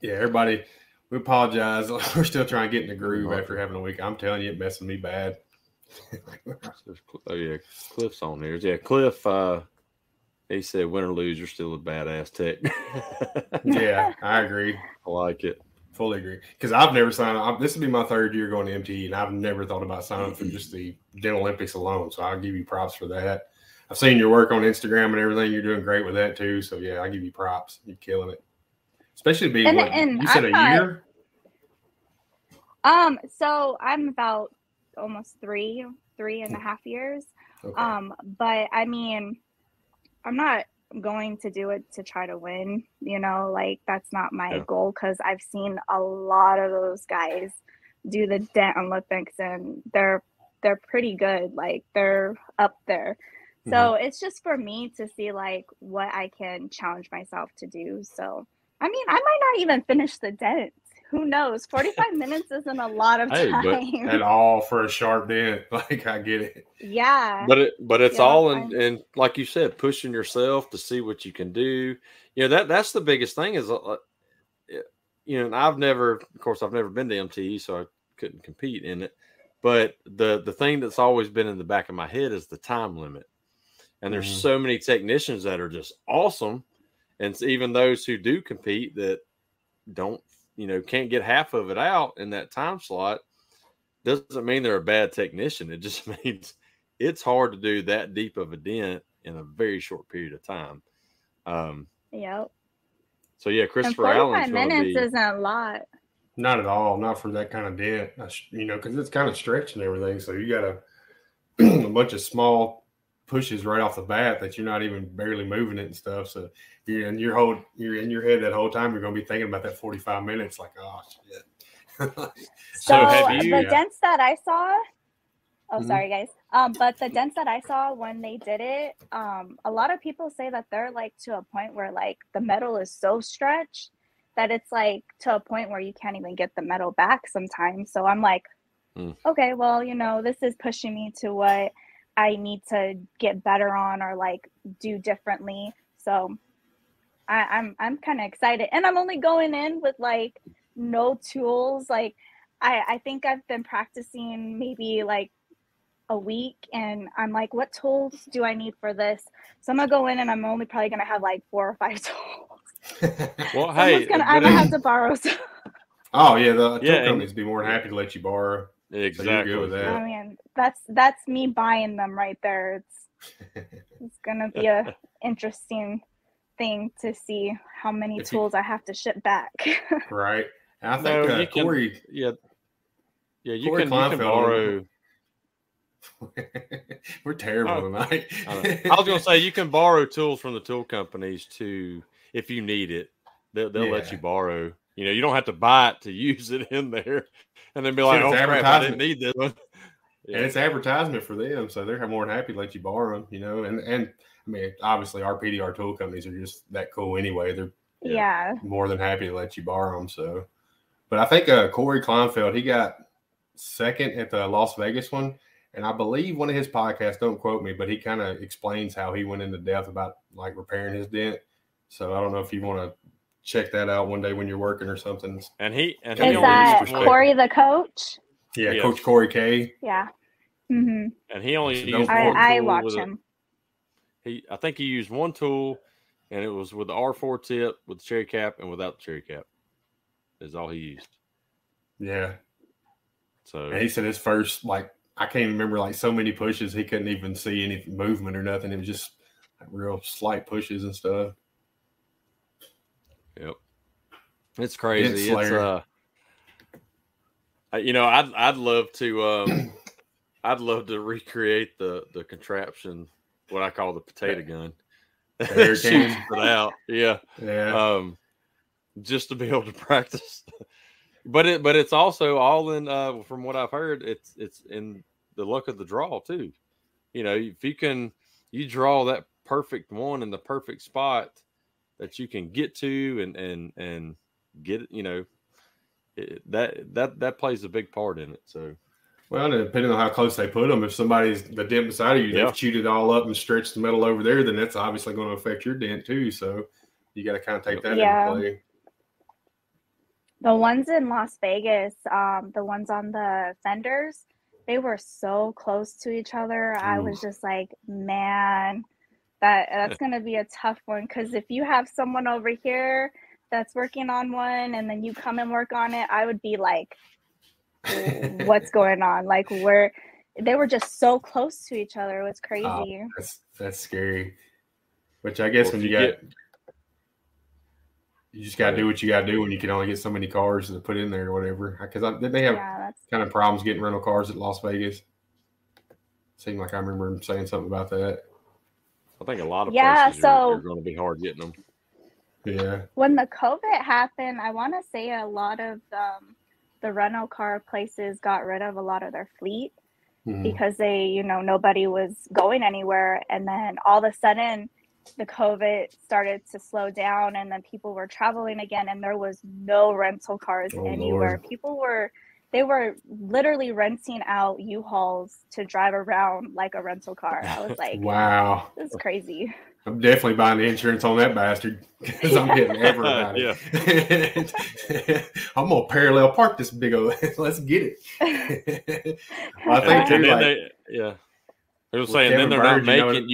Yeah, everybody, we apologize. We're still trying to get in the groove after having a week. I'm telling you, it messing me bad. Oh yeah, Cliff's on there. Yeah, Cliff. He said, "Win or lose, you're still a badass tech." Yeah, I agree. I like it. Fully agree. Because I've never signed up. This will be my third year going to MTE, and I've never thought about signing up for just the Dental Olympics alone. So I'll give you props for that. I've seen your work on Instagram and everything. You're doing great with that too. So yeah, I give you props. You're killing it. Especially being you said a year. So I'm about almost three and a half years. Okay. But I mean, I'm not going to do it to try to win, like that's not my goal, because I've seen a lot of those guys do the Dent Olympics and they're pretty good, like they're up there. So it's just for me to see like what I can challenge myself to do. So I mean, I might not even finish the Dent. Who knows? 45 minutes isn't a lot of time at all for a sharp dent. Like, I get it. Yeah. But it's all in, like you said, pushing yourself to see what you can do. That's the biggest thing is, and I've never been to MTE, so I couldn't compete in it. But the thing that's always been in the back of my head is the time limit. And there's so many technicians that are just awesome. And even those who do compete that don't, can't get half of it out in that time slot, doesn't mean they're a bad technician. It just means it's hard to do that deep of a dent in a very short period of time. Yep. So yeah, Christopher Allen's 45 minutes isn't a lot. Not at all. Not for that kind of dent, because it's kind of stretched and everything. So you got a bunch of small pushes right off the bat that you're not even barely moving it and stuff. So you're in your head that whole time. You're going to be thinking about that 45 minutes. Like, oh shit. So the dents that I saw. Oh, sorry guys. But the dents that I saw when they did it, a lot of people say that they're like to a point where like the metal is so stretched that it's like to a point where you can't even get the metal back sometimes. So I'm like, okay, well, this is pushing me to what I need to get better on or like do differently. So I'm kind of excited, and I'm only going in with like no tools. Like I think I've been practicing maybe like a week, and I'm like, what tools do I need for this? So I'm gonna go in and I'm only probably gonna have like 4 or 5 tools. Well, I'm gonna have to borrow some. Oh yeah, the tool companies would be more than happy to let you borrow. Exactly. So you're good with that. I mean, that's me buying them right there. It's gonna be a interesting thing to see how many If tools I have to ship back. Right. And I No, think you can. Corey, Yeah, you Corey can Kleinfeld, borrow. we're terrible Oh, tonight. I was going to say you can borrow tools from the tool companies too if you need it. They'll let you borrow. You know, you don't have to buy it to use it in there, and then be like, Shit, it's "Oh crap, I didn't advertisement. need this one." And it's advertisement for them, so they're more than happy to let you borrow them, you know. And I mean, obviously, our PDR tool companies are just that cool anyway. They're Yeah. more than happy to let you borrow them. So, but I think Corey Kleinfeld, he got second at the Las Vegas one, and I believe one of his podcasts, don't quote me, but he kind of explains how he went into depth about like repairing his dent. So I don't know if you want to check that out one day when you're working or something. And he Is only that used one. Corey the coach? Yeah, Yes. Coach Corey K. Yeah. Mm-hmm. And he only So used don't- one I tool watch with him. I think he used one tool, and it was with the R4 tip, with the cherry cap, and without the cherry cap. Is all he used. Yeah. So And he said his first, like, I can't even remember, like, so many pushes, he couldn't even see any movement or nothing. It was just like, real slight pushes and stuff. Yep, it's crazy. Dent It's Slayer. you know, I'd love to I'd love to recreate the contraption, what I call the potato gun. There it Shoots came. it out, yeah. Yeah. Just to be able to practice. But it's also all in. From what I've heard, it's in the luck of the draw too. You know, if you draw that perfect one in the perfect spot that you can get to and get it. You know, that plays a big part in it. So. Well, depending on how close they put them, if somebody's the dent beside of you, they've chewed it all up and stretched the metal over there, then that's obviously going to affect your dent too. So you got to kind of take that into play. The ones in Las Vegas, the ones on the fenders, they were so close to each other. I was just like, man, that's going to be a tough one. Because if you have someone over here that's working on one and then you come and work on it, I would be like, what's going on? Like, they were just so close to each other. It was crazy. That's scary. Which I guess when you just got to do what you got to do when you can only get so many cars to put in there or whatever. Because did they have kind of problems getting rental cars at Las Vegas? Seemed like I remember him saying something about that. I think a lot of places are going to be hard getting them. Yeah. When the COVID happened, I want to say a lot of the rental car places got rid of a lot of their fleet because nobody was going anywhere. And then all of a sudden the COVID started to slow down and then people were traveling again and there was no rental cars anywhere. Lord. They were literally renting out U-Hauls to drive around like a rental car. I was like, wow, this is crazy. I'm definitely buying the insurance on that bastard because I'm getting ever about it. I'm gonna parallel park this big old. Let's get it. Well, I think too, they were saying then they're not making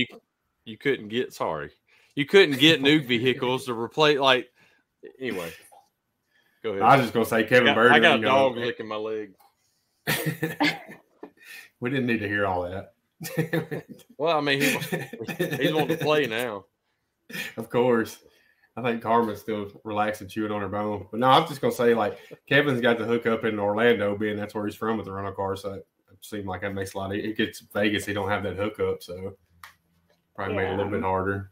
you couldn't get new vehicles to replace. Like anyway, go ahead. I was just gonna say Kevin Bird. I got a dog licking my leg. We didn't need to hear all that. Well, I mean, he's wanting to play now. Of course. I think Carmen's still relaxing, chewing on her bone. But no, I'm just going to say, like, Kevin's got the hookup in Orlando, being that's where he's from with the rental car. So it seemed like that makes a lot of it. Gets Vegas, he don't have that hookup. So probably made it a little bit harder.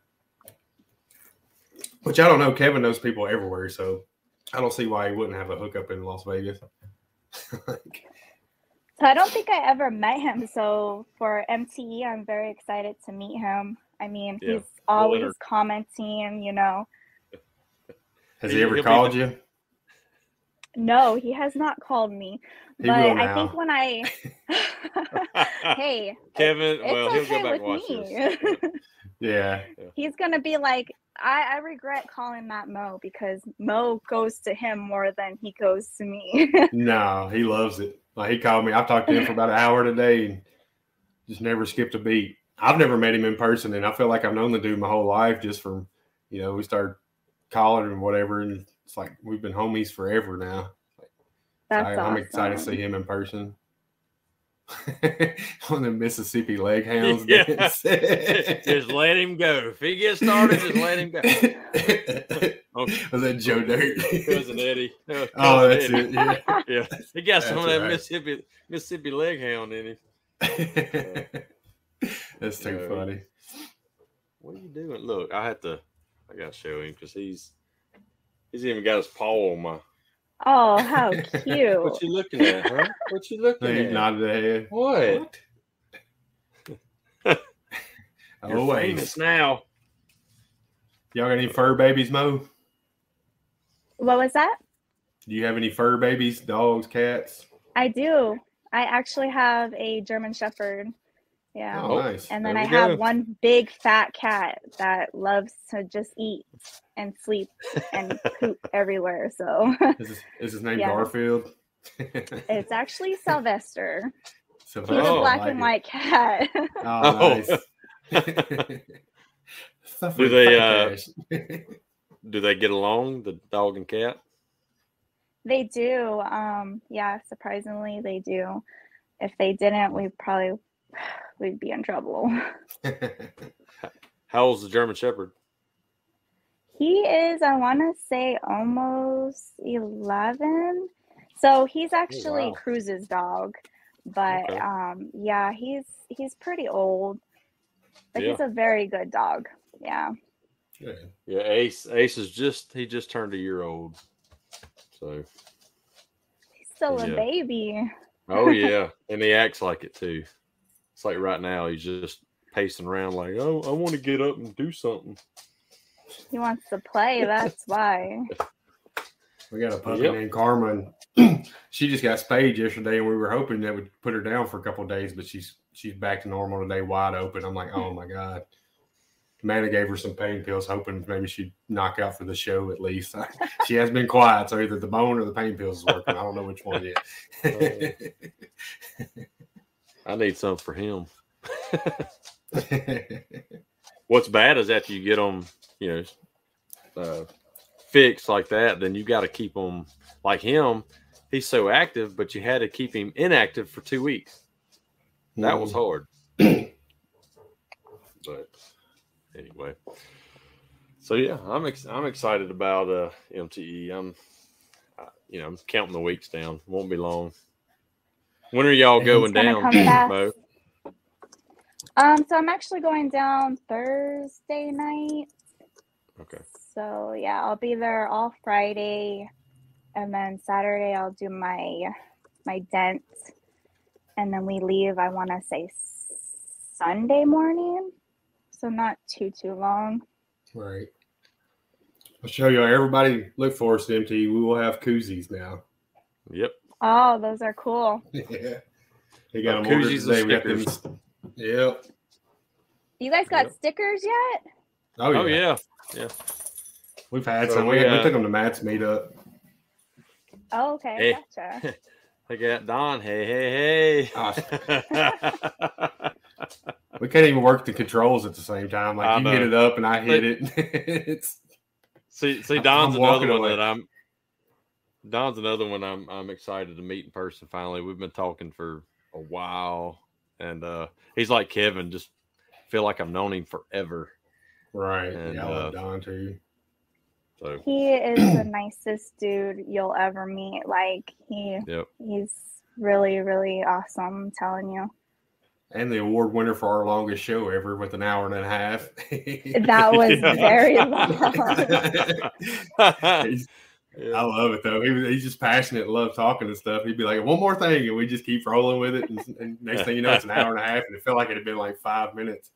Which I don't know. Kevin knows people everywhere. So I don't see why he wouldn't have a hookup in Las Vegas. So I don't think I ever met him. So for MTE, I'm very excited to meet him. I mean, he's always commenting, Has he ever called you? No, he has not called me. He but will now. I think when I hey, Kevin, he'll go back and watch this. Yeah. He's gonna be like, I regret calling that Mo because Mo goes to him more than he goes to me. No, he loves it. Like he called me. I've talked to him for about an hour today and just never skipped a beat. I've never met him in person, and I feel like I've known the dude my whole life just from, we started calling and whatever, and it's like we've been homies forever now. That's awesome. I'm excited to see him in person. On the Mississippi leg hounds. Yeah. Just let him go. If he gets started, just let him go. Was that Joe Dirt? Cousin Eddie. Oh, that's Eddie. it. Yeah. Yeah. He got some of that right. Mississippi leg hound in him. That's too funny. What are you doing? Look, I gotta show him because he's even got his paw on my. Oh, how cute! What you looking at, huh? What you looking at? He nodded the head. What? You're famous now. Y'all got any fur babies, Mo? What was that? Do you have any fur babies? Dogs, cats? I do. I actually have a German Shepherd. Yeah. Oh, nice. And then I have one big fat cat that loves to just eat and sleep and poop everywhere. So is his name Garfield? It's actually Sylvester. He's a black and white cat. Oh, nice. Do they get along, the dog and cat? They do. Yeah, surprisingly they do. If they didn't, we'd be in trouble. How old's the German Shepherd? He is, I want to say, almost 11. So he's actually Cruz's dog, but yeah, he's pretty old, but he's a very good dog. Yeah. Yeah. Ace is just turned a year old, so he's still a baby. Oh yeah, and he acts like it too. It's like right now he's just pacing around like, oh, I want to get up and do something. He wants to play. That's why. We got a puppy named Carmen. She just got spayed yesterday, and we were hoping that would put her down for a couple of days, but she's back to normal today, wide open. I'm like, oh my God. Amanda gave her some pain pills, hoping maybe she'd knock out for the show at least. She has been quiet, so either the bone or the pain pills is working. I don't know which one yet. I need some for him. What's bad is after you get them, fixed like that, then you got to keep them like him. He's so active, but you had to keep him inactive for 2 weeks. That was hard. But anyway, so yeah, I'm excited about MTE. I'm counting the weeks down. Won't be long. When are y'all going down, Mo? So I'm actually going down Thursday night. Okay. So yeah, I'll be there all Friday, and then Saturday I'll do my dent, and then we leave. I want to say Sunday morning, so not too long. Right. I'll show you. Everybody, look for us to MTE. We will have koozies now. Yep. Oh, those are cool. Yeah. They got them koozies and stickers. Yep. You guys got stickers yet? Oh yeah. Yeah. We've had some. We took them to Matt's meetup. Oh, okay. Gotcha. They got Don. Hey. We can't even work the controls at the same time. Like you hit it up and I hit it. See, Don's another one I'm excited to meet in person finally. We've been talking for a while, and he's like Kevin, just feel like I've known him forever. Right. And, I love Don too. So he is the nicest dude you'll ever meet. Like he's really, really awesome, I'm telling you. And the award winner for our longest show ever with an hour and a half. That was very long. I love it though. He's just passionate, love talking and stuff. He'd be like, one more thing, and we just keep rolling with it. And next thing you know, it's an hour and a half, and it felt like it had been like 5 minutes.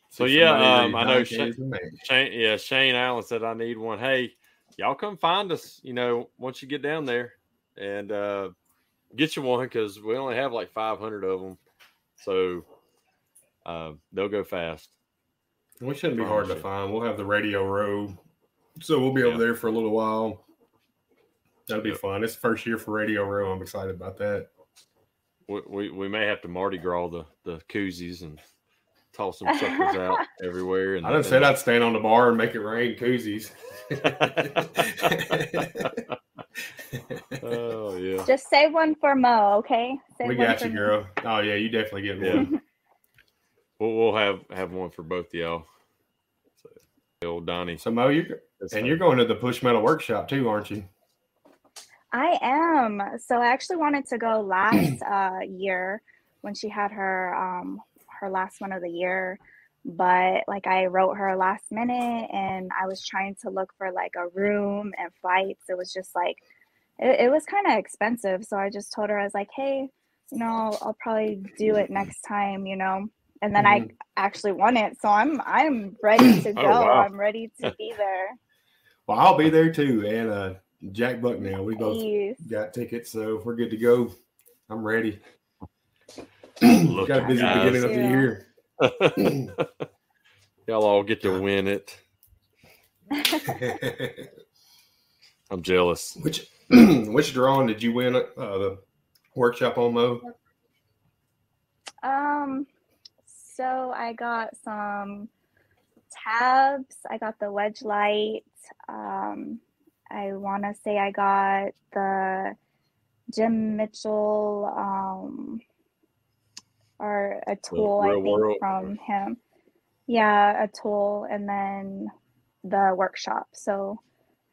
So I know Shane Allen said I need one. Hey, y'all come find us, once you get down there, and get you one, because we only have like 500 of them, so they'll go fast. We shouldn't be hard to find. We'll have the Radio Row, so we'll be over there for a little while. That'll be fun. It's the first year for Radio Row. I'm excited about that. We may have to Mardi Gras the koozies and toss some suckers out everywhere. And I done said I'd stand on the bar and make it rain koozies. Oh yeah. Just save one for Mo, okay? Save We one got for you, me. girl. Oh yeah, you definitely get one. We'll have one for both of y'all. So, the old Donnie. So Mo, you're going to the Push Metal workshop too, aren't you? I am. So I actually wanted to go last year when she had her last one of the year, but like I wrote her last minute and I was trying to look for like a room and flights. It was just like it was kind of expensive. So I just told her, I was like, hey, I'll probably do it next time, And then I actually won it. So I'm ready to go. Wow. I'm ready to be there. Well, I'll be there too, and Jack Bucknell. We both got tickets, so we're good to go. I'm ready. Look, got a busy beginning of the year. Y'all all get to win it. I'm jealous. Which drawing did you win the workshop on, Mo? So I got some tabs. I got the wedge light. I want to say I got the Jim Mitchell or a tool, I think, world. from him. Yeah, a tool, and then the workshop. So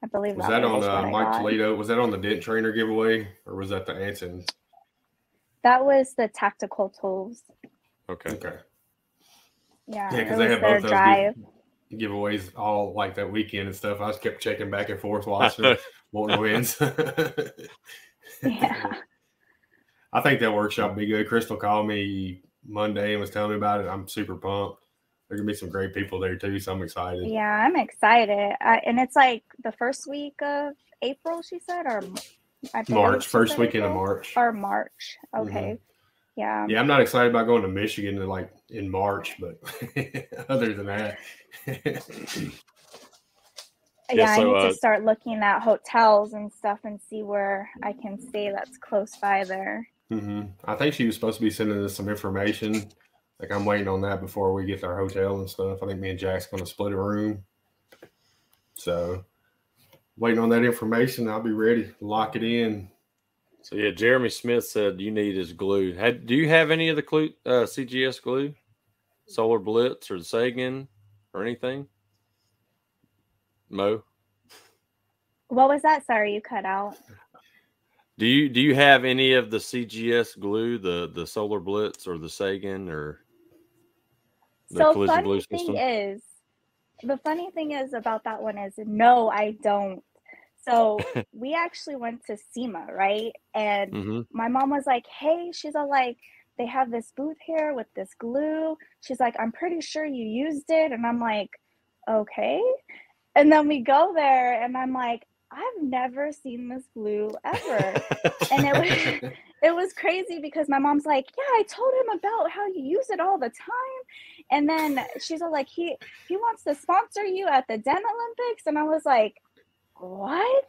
I believe was that on what Mike Toledo? Was that on the Dent Trainer giveaway, or was that the Anson? That was the tactical tools. Okay. Yeah, because they have both those drive. giveaways all like that weekend and stuff. I just kept checking back and forth watching what wins. Yeah. I think that workshop will be good. Crystal called me Monday and was telling me about it. I'm super pumped. There gonna be some great people there too, so I'm excited. Yeah, I'm excited. And it's like the first week of April, she said, or March, first weekend of March. Or March. Okay. Yeah. Yeah, I'm not excited about going to Michigan in March, but other than that. I need to start looking at hotels and stuff and see where I can stay that's close by there. I think she was supposed to be sending us some information. Like I'm waiting on that before we get to our hotel and stuff. I think me and Jack's going to split a room. So waiting on that information. I'll be ready to lock it in. So yeah, Jeremy Smith said you need his glue. Do you have any of the CGS glue? Solar Blitz or the Sagan or anything? Mo? What was that? Sorry, you cut out. Do you have any of the CGS glue, the Solar Blitz or the Sagan or the collision glue system? The funny thing is about that one is no, I don't. So we actually went to SEMA, right? And my mom was like, hey, she's all like, they have this booth here with this glue. She's like, I'm pretty sure you used it. And I'm like, okay. And then we go there and I'm like, I've never seen this glue ever. And it was crazy because my mom's like, yeah, I told him about how you use it all the time. And then she's all like, he wants to sponsor you at the Den Olympics. And I was like, what?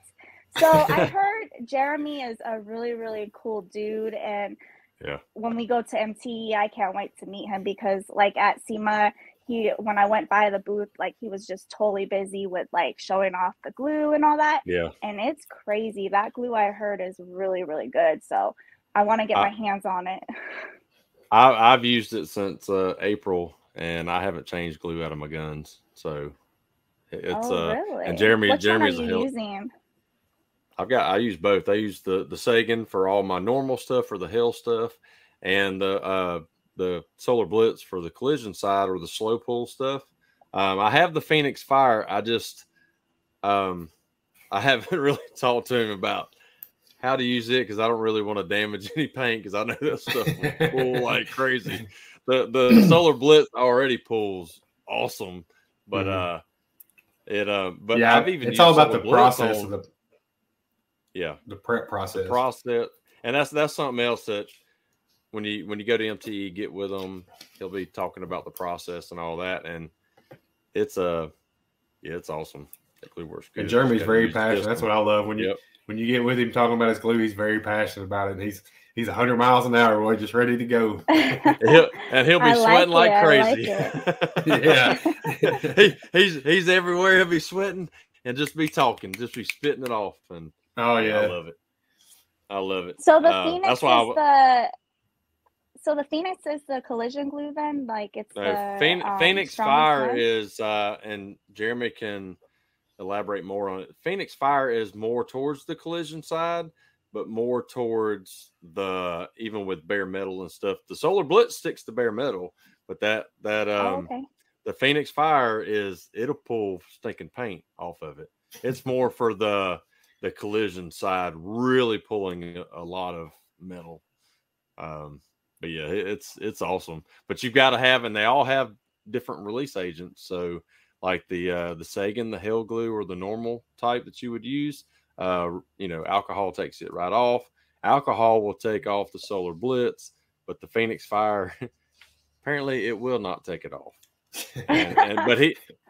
So I heard Jeremy is a really, really cool dude. And when we go to MTE, I can't wait to meet him because like at SEMA, when I went by the booth, like he was just totally busy with like showing off the glue and all that. Yeah. And it's crazy. That glue I heard is really, really good. So I want to get my hands on it. I've used it since April and I haven't changed glue out of my guns. So it's really? And Jeremy's a hell. Using? I use both. I use the Sagan for all my normal stuff for the hell stuff and the Solar Blitz for the collision side or the slow pull stuff. I have the Phoenix Fire. I just I haven't really talked to him about how to use it because I don't really want to damage any paint because I know that stuff will pull like crazy. The Solar Blitz already pulls awesome, but I've even it's all about the process of the prep process. The process, and that's something else that when you go to MTE, get with him. He'll be talking about the process and all that, and it's awesome. That glue works good. And Jeremy's very passionate. That's what I love when you get with him talking about his glue. He's very passionate about it. And He's 100 miles an hour, boy, just ready to go. He'll be sweating like crazy. Yeah. he's everywhere. He'll be sweating and just be talking, just be spitting it off. And oh yeah, I love it. I love it. So the Phoenix the Phoenix is the collision glue then? Like it's the Phoenix Fire one? is and Jeremy can elaborate more on it. Phoenix Fire is more towards the collision side, but more towards the even with bare metal and stuff. The Solar Blitz sticks to bare metal, but the Phoenix Fire it'll pull stinking paint off of it. It's more for the collision side, really pulling a lot of metal. But yeah, it's awesome. But you've got to have, and they all have different release agents. So like the Sagan, the Hell Glue, or the normal type that you would use, alcohol takes it right off. Alcohol will take off the Solar Blitz, but the Phoenix Fire, apparently it will not take it off.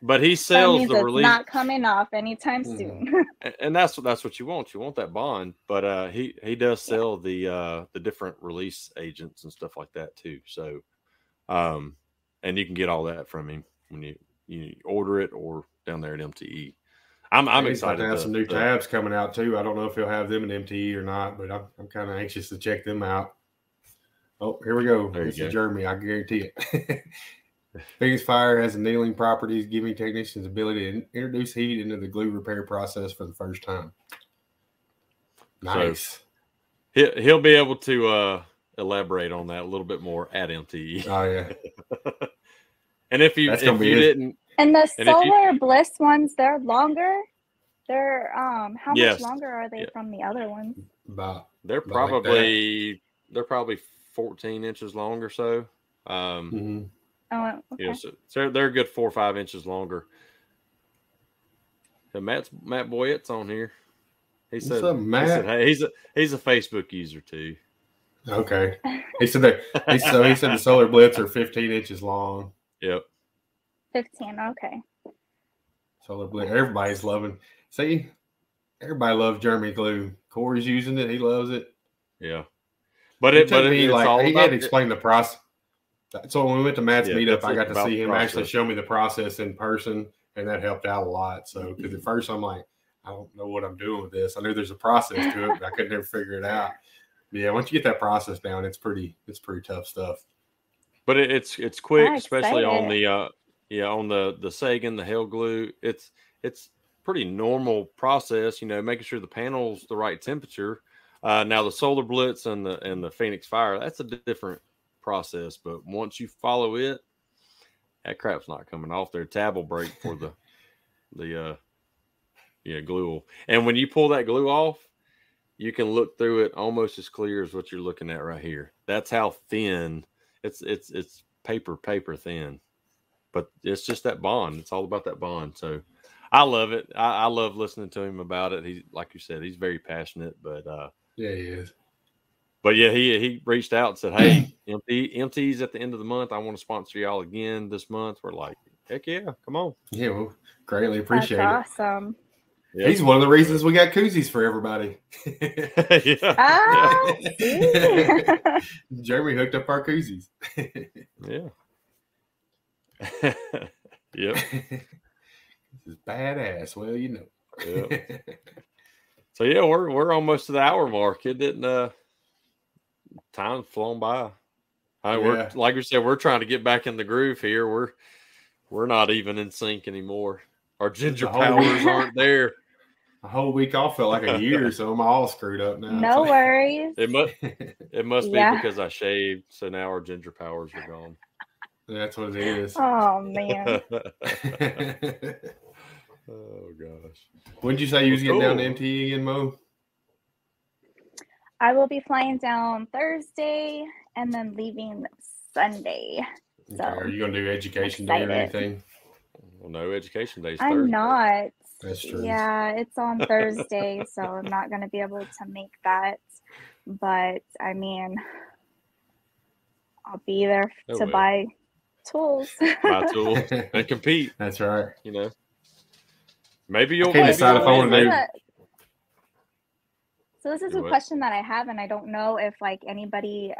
But he sells that means the release. It's not coming off anytime soon. And that's what you want. You want that bond. But he does sell the different release agents and stuff like that too. So, and you can get all that from him when you order it or down there at MTE. I'm excited to have some new tabs coming out too. I don't know if he'll have them at MTE or not, but I'm kind of anxious to check them out. Oh, here we go. This is Jeremy. I guarantee it. Phoenix Fire has annealing properties, giving technicians the ability to introduce heat into the glue repair process for the first time. Nice. So he'll be able to elaborate on that a little bit more at MTE. Oh yeah. And if you didn't, and the Solar Bliss ones, they're longer. They're how much longer are they from the other ones? They're probably 14 inches long or so. Oh, okay. So they're a good 4 or 5 inches longer. And Matt Boyett's on here. He said, hey, he's a Facebook user too. Okay. He said he said the Solar Blitz are 15 inches long. Yep. 15. Okay. Solar Blitz. Everybody's loving. See, everybody loves Jeremy glue. Corey's using it. He loves it. Yeah. But he had to explain the process. So when we went to Matt's meetup, I got to see him actually show me the process in person, and that helped out a lot. So, because at first I'm like, I don't know what I'm doing with this. I knew there's a process to it, but I couldn't ever figure it out. But yeah, once you get that process down, it's pretty tough stuff. But it's quick, especially on the Sagan, the Hell Glue. It's pretty normal process, making sure the panel's the right temperature. Now the Solar Blitz and the Phoenix Fire, that's a different process, but once you follow it, that crap's not coming off. Their tab will break for the glue. And when you pull that glue off, you can look through it almost as clear as what you're looking at right here. That's how thin it's paper thin, but it's just that bond. It's all about that bond. So I love it. I love listening to him about it. He's, like you said, he's very passionate, but yeah, he is. But yeah, he reached out and said, "Hey, MT's at the end of the month. I want to sponsor y'all again this month." We're like, "Heck yeah, come on!" Yeah, well, greatly appreciate That's awesome. it. Yep. He's one of the reasons we got koozies for everybody. Jeremy hooked up our koozies. Yeah. Yep. This is badass. Well, Yep. So yeah, we're almost to the hour mark. It didn't. Time's flown by. We're like we said, we're trying to get back in the groove here. We're not even in sync anymore. Our ginger powers aren't there. A whole week off felt like a year, so I'm all screwed up now. No worries. It must be because I shaved, so now our ginger powers are gone. That's what it is. Oh man. Oh gosh. When did you say you was getting down to MTE again, Mo? I will be flying down Thursday and then leaving Sunday. So are you going to do education day or anything? Well, no, education day is I'm Thursday. not. That's true. Yeah, it's on Thursday, so I'm not going to be able to make that. But, I mean, I'll be there to buy tools. Buy tools and compete. That's right. Maybe you'll decide if I want to do. So this is Do a it. question that I have, and I don't know if like anybody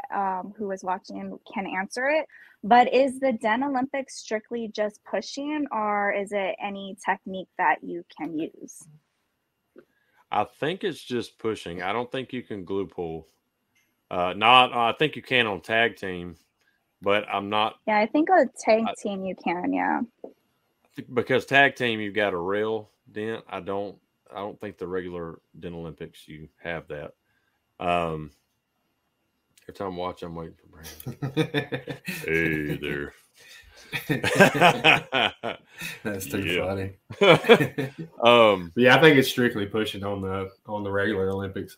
who is watching can answer it. But is the Den Olympics strictly just pushing, or is it any technique that you can use? I think it's just pushing. I don't think you can glue pull. Not. I think you can on tag team, but I'm not. Yeah, I think a tag I team you can. Yeah. think because tag team you've got a rail dent. I don't. I don't think the regular Den Olympics you have that. Um, every time I watch, I'm waiting for Brandon. Hey there. That's too Yeah. funny. Yeah, I think it's strictly pushing on the regular Olympics.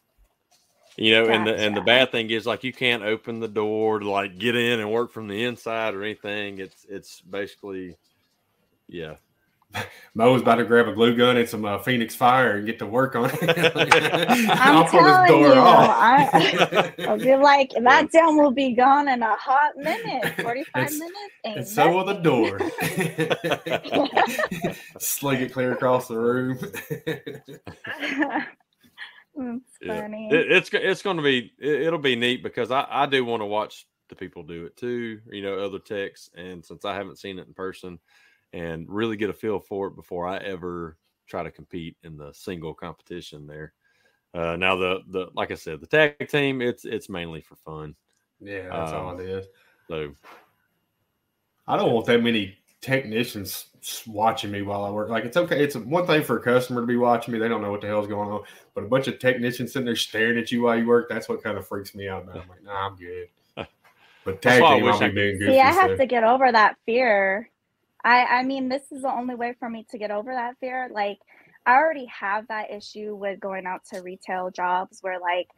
and the Gotcha. bad thing is like you can't open the door to like get in and work from the inside or anything. It's basically yeah. Mo was about to grab a glue gun and some Phoenix Fire and get to work on it. I'm I'll pull this telling door you, off. I'll be like, Yeah. that down will be gone in a hot minute. 45 minutes ain't And so will the nothing. door. Sling it clear across the room. It's Yeah. funny. It's going to be it'll be neat because I do want to watch the people do it too, other techs, and since I haven't seen it in person and really get a feel for it before I ever try to compete in the single competition there. Now the like I said, the tag team it's mainly for fun. Yeah, that's all it is. So I don't want that many technicians watching me while I work. Like, it's okay. It's one thing for a customer to be watching me. They don't know what the hell's going on. But a bunch of technicians sitting there staring at you while you work, that's what kind of freaks me out. I'm like, nah, I'm good. But tag team, I'll be being goofy. See, I have to get over that fear. I mean, this is the only way for me to get over that fear. Like, I already have that issue with going out to retail jobs where, like,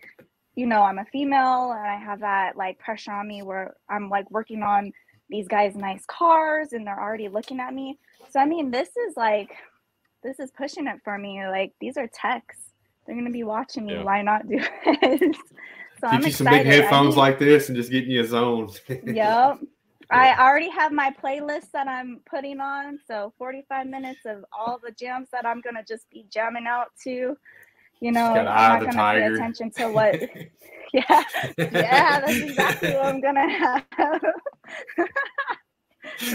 I'm a female and I have that, like, pressure on me where I'm, like, working on these guys' nice cars and they're already looking at me. So, I mean, this is pushing it for me. Like, these are techs. They're going to be watching me. Yeah. Why not do it? So Get I'm you excited. some big headphones like this and just get in your zone. Yep. I already have my playlist that I'm putting on. So 45 minutes of all the jams that I'm going to just be jamming out to. I'm not going to pay attention to what. Yeah, that's exactly what I'm going to have.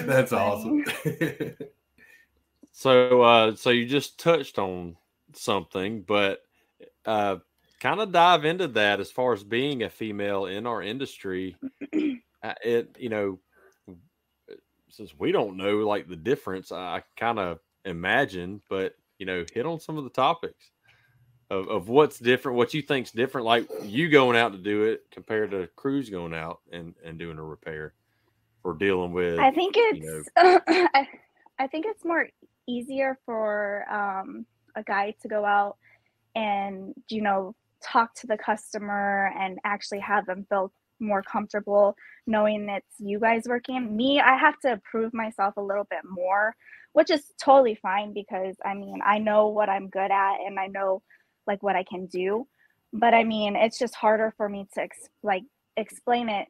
That's awesome. So you just touched on something, but kind of dive into that as far as being a female in our industry. Since we don't know like the difference, I kind of imagine, but hit on some of the topics of what's different, what you think's different, like you going out to do it compared to crews going out and doing a repair or dealing with. I think it's I think it's more easier for a guy to go out and talk to the customer and actually have them feel more comfortable knowing it's you guys working. Me, I have to prove myself a little bit more, which is totally fine because I mean, I know what I'm good at and I know like what I can do. But I mean, it's just harder for me to explain it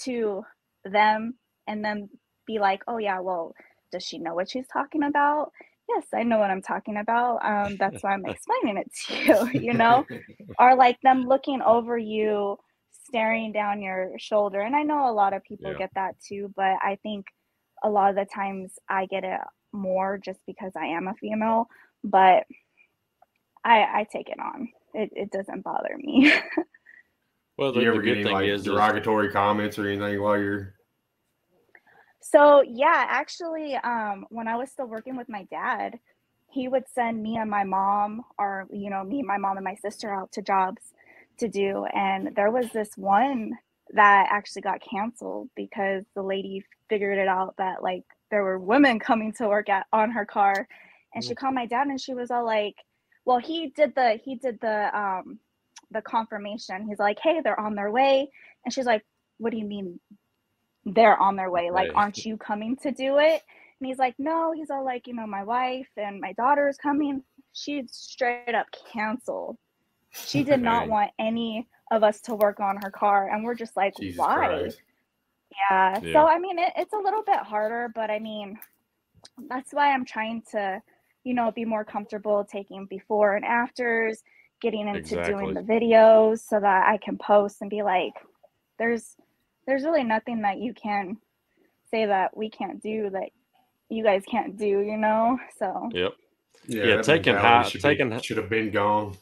to them and then be like, oh yeah, well, does she know what she's talking about? Yes, I know what I'm talking about. That's why I'm explaining it to you, or like them looking over you, staring down your shoulder. And I know a lot of people get that too, but I think a lot of the times I get it more just because I am a female, but I take it on. It doesn't bother me. Well, Do you ever the get good any thing like is derogatory comments or anything while you're? So yeah, actually, when I was still working with my dad, he would send me and my mom, or me, my mom and my sister out to jobs to do. And there was this one that actually got canceled because the lady figured it out that like there were women coming to work on her car, and she called my dad and she was all like, well, he did the confirmation. He's like, hey, they're on their way. And she's like, what do you mean they're on their way? Like, aren't you coming to do it? And he's like, no. He's all like, my wife and my daughter is coming. She straight up canceled. She did not want any of us to work on her car. And we're just like, Jesus why? Christ. Yeah. So, I mean, it's a little bit harder, but I mean, that's why I'm trying to, be more comfortable taking before and afters, getting into Exactly. doing the videos so that I can post and be like, there's really nothing that you can say that we can't do that you guys can't do, you know? So Yep. Yeah, that taking mentality should have been gone.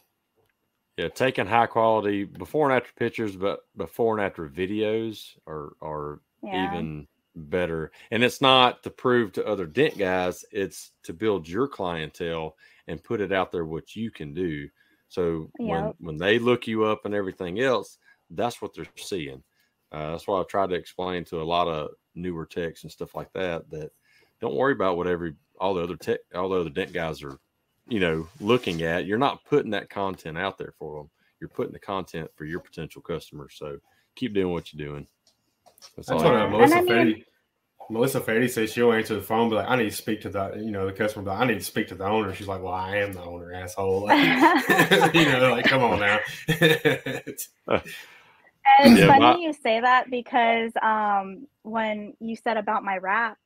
Yeah, taking high quality before and after pictures, but before and after videos are even better. And it's not to prove to other dent guys, it's to build your clientele and put it out there what you can do. So when they look you up and everything else, that's what they're seeing. That's why I've tried to explain to a lot of newer techs and stuff like that don't worry about what all the other dent guys are, looking at. You're not putting that content out there for them. You're putting the content for your potential customers. So keep doing what you're doing. That's what Melissa Fetty says. She'll answer the phone, but like, I need to speak to the customer. But I need to speak to the owner. She's like, well, I am the owner, asshole. Like, come on now. It's funny you say that because when you said about my wrap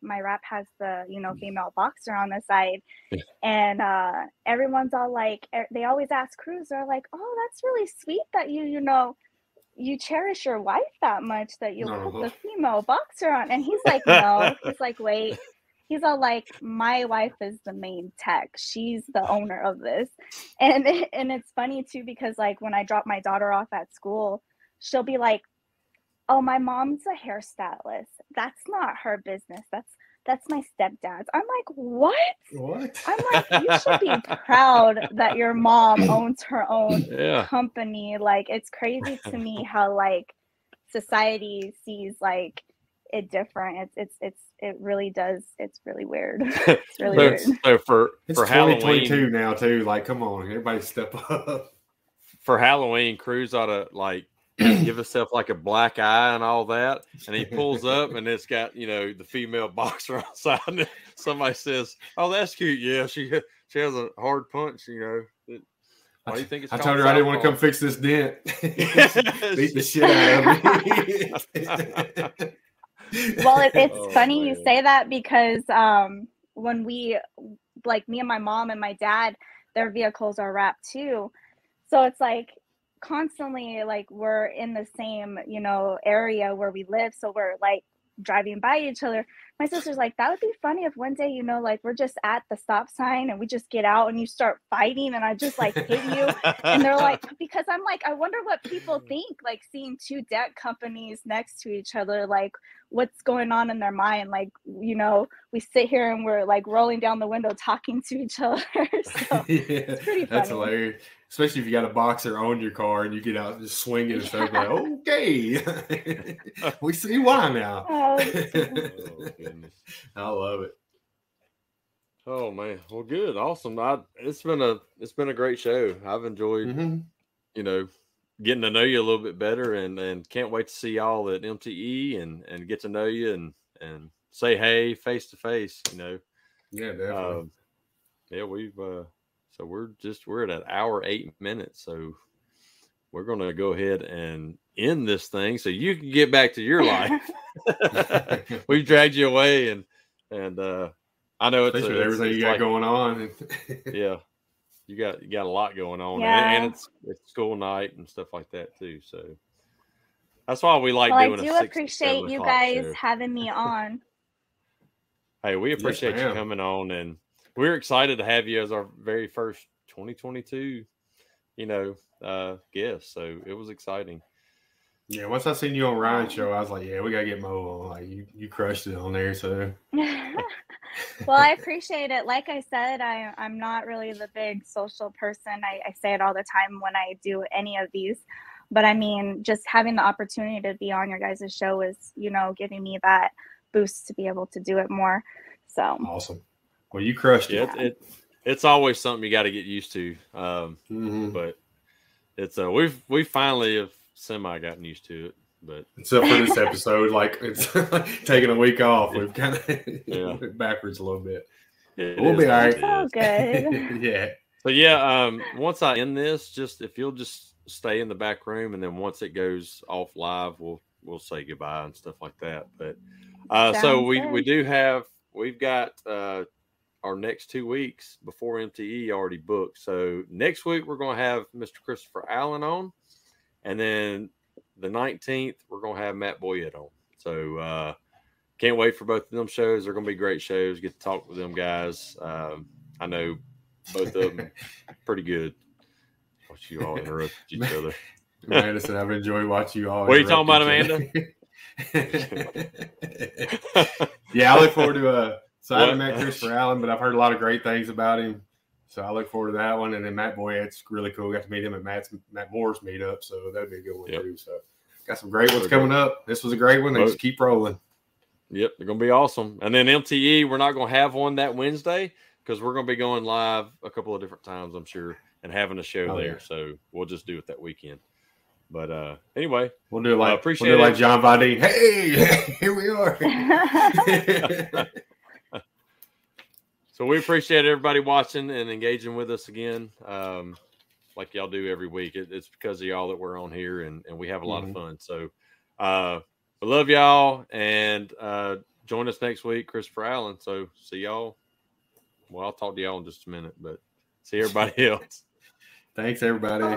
has the, female boxer on the side. And everyone's all like, they always ask crews, they're like, oh, that's really sweet that you cherish your wife that much that you put the female boxer on. And he's like, no. He's like, wait. He's all like, my wife is the main tech. She's the owner of this. And it's funny too, because like when I drop my daughter off at school, she'll be like, oh, my mom's a hairstylist. That's not her business. That's my stepdad's. I'm like, what? I'm like, you should be proud that your mom owns her own company. Like, it's crazy to me how like society sees like it different. It really does. It's really weird. It's really weird. So for 2022 Halloween now too. Like, come on, everybody step up. For Halloween, crews ought to like give himself like a black eye and all that, and he pulls up and it's got the female boxer on the side, and somebody says, oh, that's cute. Yeah, she has a hard punch. Why do you think it's I told her I didn't want to come fix this dent. Beat the shit out of me. Well, it's funny you say that because when we, like me and my mom and my dad, their vehicles are wrapped too, so it's like constantly like we're in the same area where we live, so we're like driving by each other. My sister's like, that would be funny if one day like we're just at the stop sign and we just get out and you start fighting and I just like hit you. And they're like, because I'm like, I wonder what people think, like seeing two debt companies next to each other, like what's going on in their mind. Like, we sit here and we're like rolling down the window talking to each other. So it's pretty funny. That's hilarious. Especially if you got a boxer on your car and you get out just swinging and stuff. Like, okay, we see why now. Oh, goodness. I love it. Oh man, well, good, awesome. It's been a great show. I've enjoyed, getting to know you a little bit better, and can't wait to see y'all at MTE and get to know you and say hey face to face. Yeah, definitely. So we're at an hour 8 minutes. So we're going to go ahead and end this thing so you can get back to your life. We've dragged you away and I know especially with everything you got going on. Yeah, you got a lot going on, and it's school night and stuff like that too. So that's why we like doing. I do appreciate you guys having me on. Hey, we appreciate you coming on, and we're excited to have you as our very first 2022, guest. So it was exciting. Yeah, once I seen you on Ryan's show, I was like, yeah, we gotta get Mo on. Like you crushed it on there. So well, I appreciate it. Like I said, I'm not really the big social person. I say it all the time when I do any of these. But I mean, just having the opportunity to be on your guys' show is, giving me that boost to be able to do it more. So awesome. Well, you crushed it. It's always something you got to get used to. But it's we finally have semi gotten used to it. But except for this episode, like it's taking a week off. We've kind of went backwards a little bit. We'll be all right. It's all good. Yeah. So once I end this, just if you'll just stay in the back room, and then once it goes off live, we'll say goodbye and stuff like that. But so we've got our next 2 weeks before MTE already booked. So next week we're going to have Mr. Christopher Allen on, and then the 19th we're going to have Matt Boyette on. So can't wait for both of them shows. They're going to be great shows. Get to talk with them guys. I know both of them pretty good. Watch you all interrupt each other. Amanda said, I've enjoyed watching you all. What are you talking about, Amanda? Yeah, I look forward to so I haven't met Christopher Allen, but I've heard a lot of great things about him. So I look forward to that one. And then Matt Boyette's really cool. Got to meet him at Matt Moore's meetup, so that'd be a good one too. So got some great ones coming up. This was a great one. They just keep rolling. Yep, they're going to be awesome. And then MTE, we're not going to have one that Wednesday because we're going to be going live a couple of different times, I'm sure, and having a show there. Yeah. So we'll just do it that weekend. But anyway, we'll do it like like John Vadine. Hey, here we are. So we appreciate everybody watching and engaging with us again, like y'all do every week. It's because of y'all that we're on here, and we have a lot of fun. So we love y'all, and join us next week, Christopher Allen. So see y'all. Well, I'll talk to y'all in just a minute, but see everybody else. Thanks, everybody.